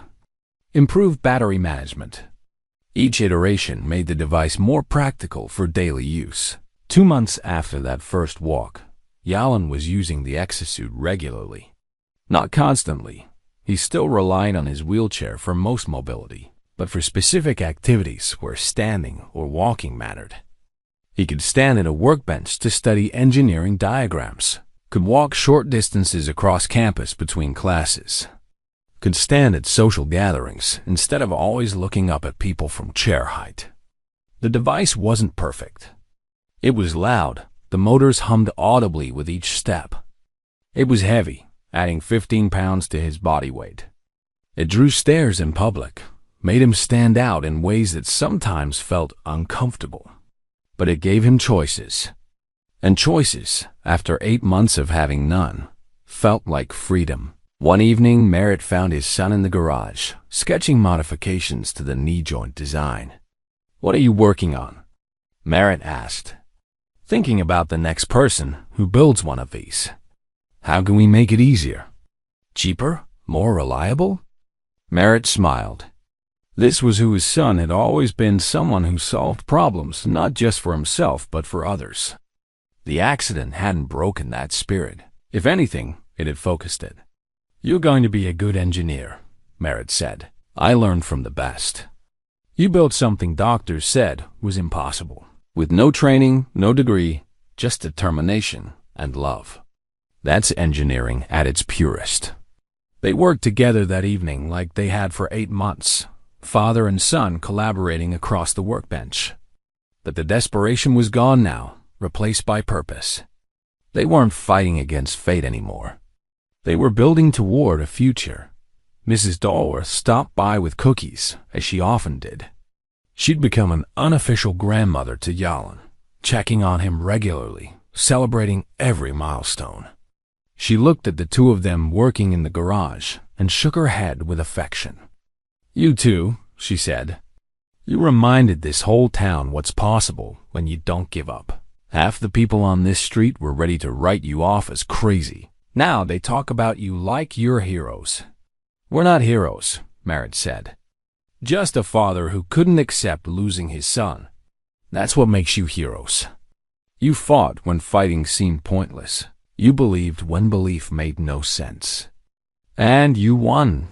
improved battery management. Each iteration made the device more practical for daily use. 2 months after that first walk, Jalen was using the exosuit regularly. Not constantly. He still relied on his wheelchair for most mobility, but for specific activities where standing or walking mattered. He could stand at a workbench to study engineering diagrams, could walk short distances across campus between classes, could stand at social gatherings instead of always looking up at people from chair height. The device wasn't perfect. It was loud. The motors hummed audibly with each step. It was heavy, adding 15 pounds to his body weight. It drew stares in public, made him stand out in ways that sometimes felt uncomfortable. But it gave him choices. And choices, after 8 months of having none, felt like freedom. One evening, Merritt found his son in the garage, sketching modifications to the knee joint design. "What are you working on?" Merritt asked. "Thinking about the next person who builds one of these. How can we make it easier? Cheaper? More reliable?" Merritt smiled. This was who his son had always been, someone who solved problems not just for himself but for others. The accident hadn't broken that spirit. If anything, it had focused it. "You're going to be a good engineer," Merritt said. "I learned from the best. You built something doctors said was impossible. With no training, no degree, just determination and love. That's engineering at its purest." They worked together that evening like they had for 8 months, father and son collaborating across the workbench. But the desperation was gone now, replaced by purpose. They weren't fighting against fate anymore. They were building toward a future. Mrs. Dalworth stopped by with cookies, as she often did. She'd become an unofficial grandmother to Jalen, checking on him regularly, celebrating every milestone. She looked at the two of them working in the garage and shook her head with affection. "You two," she said. "You reminded this whole town what's possible when you don't give up. Half the people on this street were ready to write you off as crazy. Now they talk about you like you're heroes." "We're not heroes," Merritt said. "Just a father who couldn't accept losing his son. That's what makes you heroes. You fought when fighting seemed pointless. You believed when belief made no sense. And you won."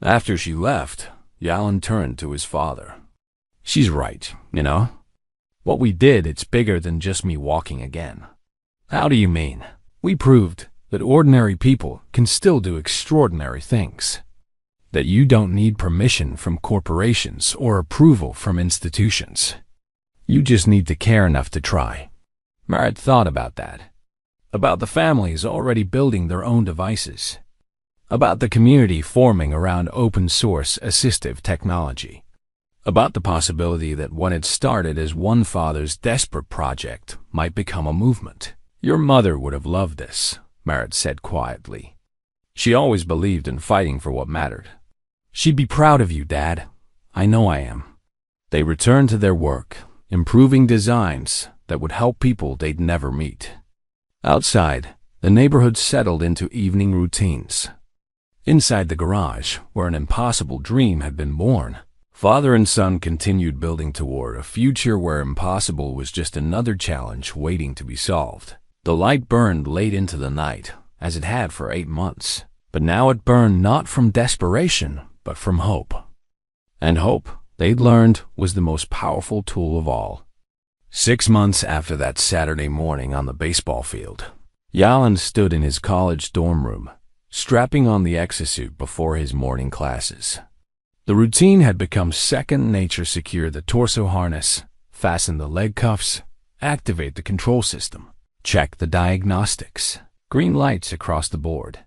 After she left, Jalen turned to his father. "She's right, you know. What we did, it's bigger than just me walking again." "How do you mean?" "We proved that ordinary people can still do extraordinary things. That you don't need permission from corporations or approval from institutions. You just need to care enough to try." Merritt thought about that. About the families already building their own devices. About the community forming around open-source assistive technology. About the possibility that what had started as one father's desperate project might become a movement. "Your mother would have loved this," Merritt said quietly. "She always believed in fighting for what mattered. She'd be proud of you, Dad. I know I am." They returned to their work, improving designs that would help people they'd never meet. Outside, the neighborhood settled into evening routines. Inside the garage, where an impossible dream had been born, father and son continued building toward a future where impossible was just another challenge waiting to be solved. The light burned late into the night, as it had for 8 months. But now it burned not from desperation, but from hope. And hope, they'd learned, was the most powerful tool of all. 6 months after that Saturday morning on the baseball field, Yalan stood in his college dorm room, strapping on the exosuit before his morning classes. The routine had become second nature. Secure the torso harness, fasten the leg cuffs, activate the control system, check the diagnostics. Green lights across the board.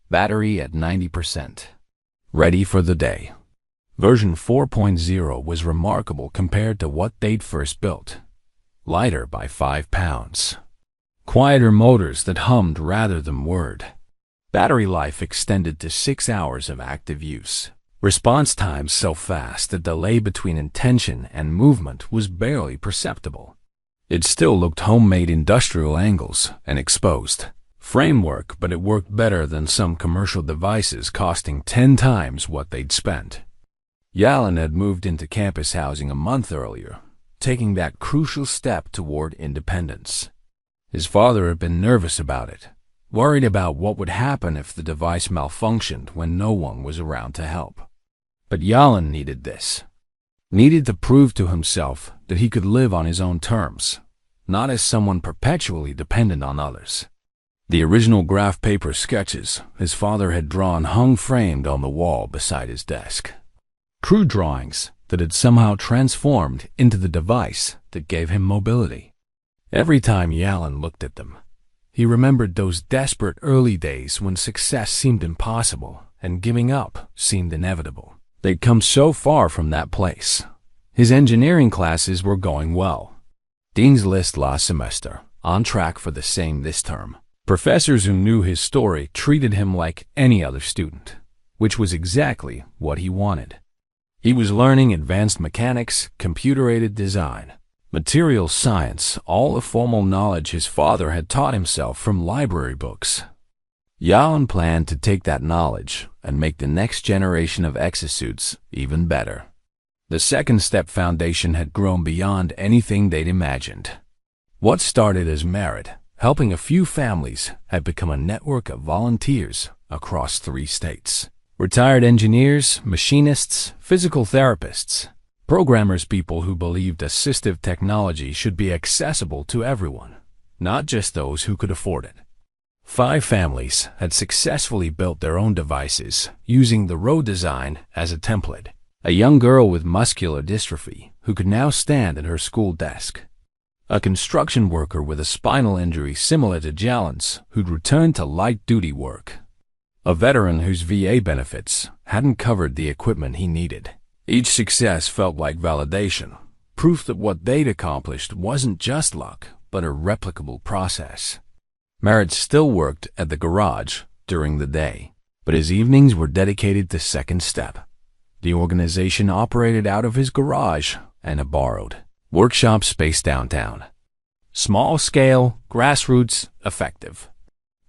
Battery at 90%. Ready for the day. Version 4.0 was remarkable compared to what they'd first built. Lighter by 5 pounds. Quieter motors that hummed rather than whirred. Battery life extended to 6 hours of active use. Response times so fast the delay between intention and movement was barely perceptible. It still looked homemade industrial angles and exposed framework, but it worked better than some commercial devices costing 10 times what they'd spent. Yalan had moved into campus housing a month earlier, taking that crucial step toward independence. His father had been nervous about it, worried about what would happen if the device malfunctioned when no one was around to help. But Yalan needed this. Needed to prove to himself that he could live on his own terms, not as someone perpetually dependent on others. The original graph paper sketches his father had drawn hung framed on the wall beside his desk. Crude drawings that had somehow transformed into the device that gave him mobility. Every time Yalan looked at them, he remembered those desperate early days when success seemed impossible and giving up seemed inevitable. They'd come so far from that place. His engineering classes were going well. Dean's List last semester, on track for the same this term. Professors who knew his story treated him like any other student, which was exactly what he wanted. He was learning advanced mechanics, computer-aided design, material science, all the formal knowledge his father had taught himself from library books. Yalan planned to take that knowledge and make the next generation of exosuits even better. The second step foundation had grown beyond anything they'd imagined. What started as merit, helping a few families, had become a network of volunteers across 3 states. Retired engineers, machinists, physical therapists, programmers, people who believed assistive technology should be accessible to everyone, not just those who could afford it. 5 families had successfully built their own devices using the Row design as a template. A young girl with muscular dystrophy who could now stand at her school desk. A construction worker with a spinal injury similar to Yalan's who'd returned to light-duty work. A veteran whose VA benefits hadn't covered the equipment he needed. Each success felt like validation, proof that what they'd accomplished wasn't just luck, but a replicable process. Merritt still worked at the garage during the day, but his evenings were dedicated to Second Step. The organization operated out of his garage and a borrowed workshop space downtown. Small scale, grassroots, effective.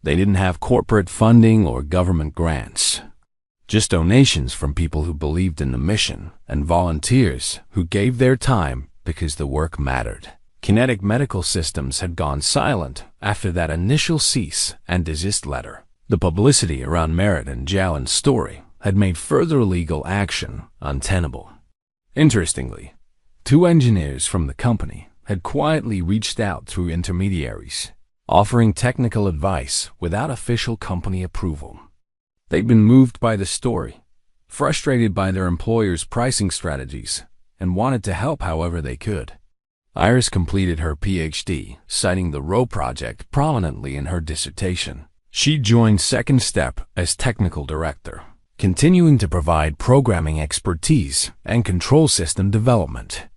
They didn't have corporate funding or government grants. Just donations from people who believed in the mission and volunteers who gave their time because the work mattered. Kinetic Medical Systems had gone silent after that initial cease and desist letter. The publicity around Merritt and Yalan's story had made further legal action untenable. Interestingly, 2 engineers from the company had quietly reached out through intermediaries, offering technical advice without official company approval. They'd been moved by the story, frustrated by their employer's pricing strategies, and wanted to help however they could. Iris completed her PhD, citing the Row project prominently in her dissertation. She joined Second Step as technical director, continuing to provide programming expertise and control system development.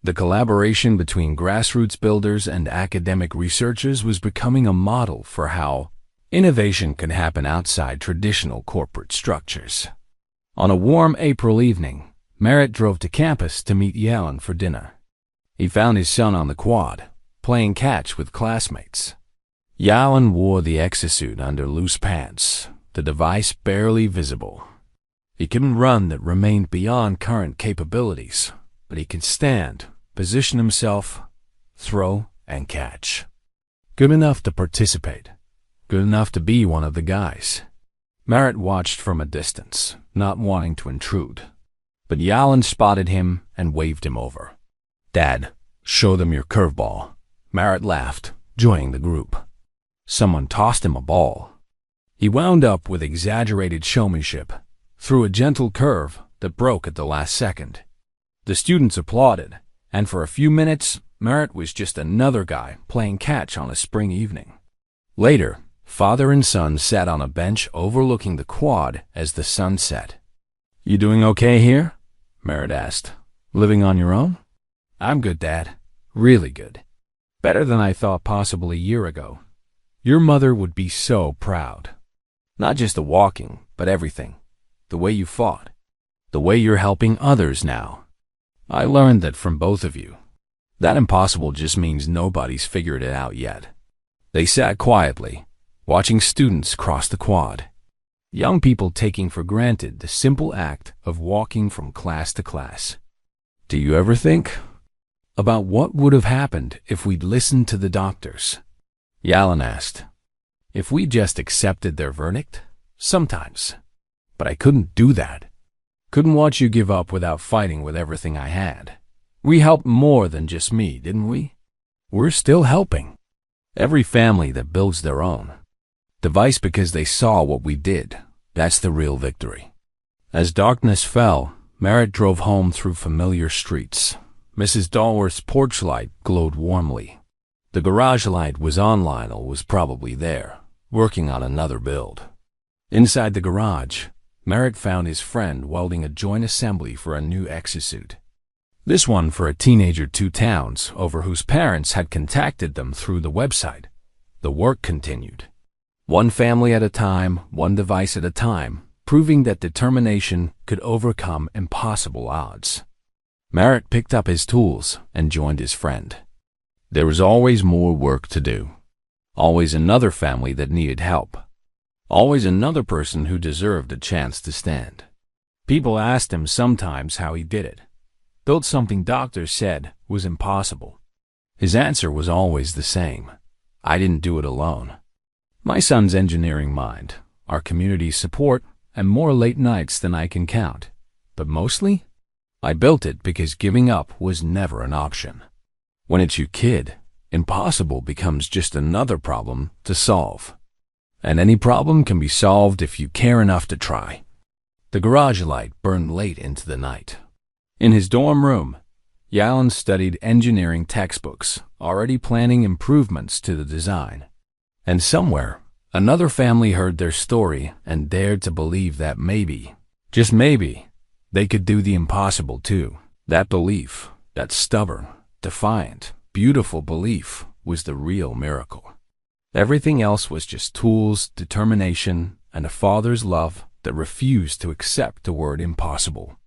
The collaboration between grassroots builders and academic researchers was becoming a model for how innovation could happen outside traditional corporate structures. On a warm April evening, Merritt drove to campus to meet Yalan for dinner. He found his son on the quad, playing catch with classmates. Yalan wore the exosuit under loose pants, the device barely visible. He couldn't run that remained beyond current capabilities, but he could stand, position himself, throw, and catch. Good enough to participate. Good enough to be one of the guys. Merritt watched from a distance, not wanting to intrude. But Yalan spotted him and waved him over. "Dad, Show them your curveball. Merritt laughed, joining the group. Someone tossed him a ball. He wound up with exaggerated showmanship, threw a gentle curve that broke at the last second. The students applauded, and for a few minutes, Merritt was just another guy playing catch on a spring evening. Later, father and son sat on a bench overlooking the quad as the sun set. "You doing okay here?" Merritt asked. "Living on your own?" "I'm good, Dad. Really good. Better than I thought possible a year ago. Your mother would be so proud. Not just the walking, but everything. The way you fought. The way you're helping others now. I learned that from both of you. That impossible just means nobody's figured it out yet." They sat quietly, watching students cross the quad. Young people taking for granted the simple act of walking from class to class. "Do you ever think about what would have happened if we'd listened to the doctors?" Yalin asked. "If we just accepted their verdict? Sometimes. But I couldn't do that. Couldn't watch you give up without fighting with everything I had. We helped more than just me, didn't we? We're still helping. Every family that builds their own device because they saw what we did. That's the real victory." As darkness fell, Merritt drove home through familiar streets. Mrs. Dalworth's porch light glowed warmly. The garage light was on. Lionel was probably there, working on another build. Inside the garage, Merritt found his friend welding a joint assembly for a new exosuit. This one for a teenager 2 towns over whose parents had contacted them through the website. The work continued. One family at a time, one device at a time, proving that determination could overcome impossible odds. Merritt picked up his tools and joined his friend. There was always more work to do. Always another family that needed help. Always another person who deserved a chance to stand. People asked him sometimes how he did it. Built something doctors said was impossible. His answer was always the same. "I didn't do it alone. My son's engineering mind, our community's support, and more late nights than I can count. But mostly, I built it because giving up was never an option." When it's your kid, impossible becomes just another problem to solve. And any problem can be solved if you care enough to try. The garage light burned late into the night. In his dorm room, Yalin studied engineering textbooks, already planning improvements to the design. And somewhere, another family heard their story and dared to believe that maybe, just maybe, they could do the impossible too. That belief, that stubborn, defiant, beautiful belief, was the real miracle. Everything else was just tools, determination, and a father's love that refused to accept the word impossible.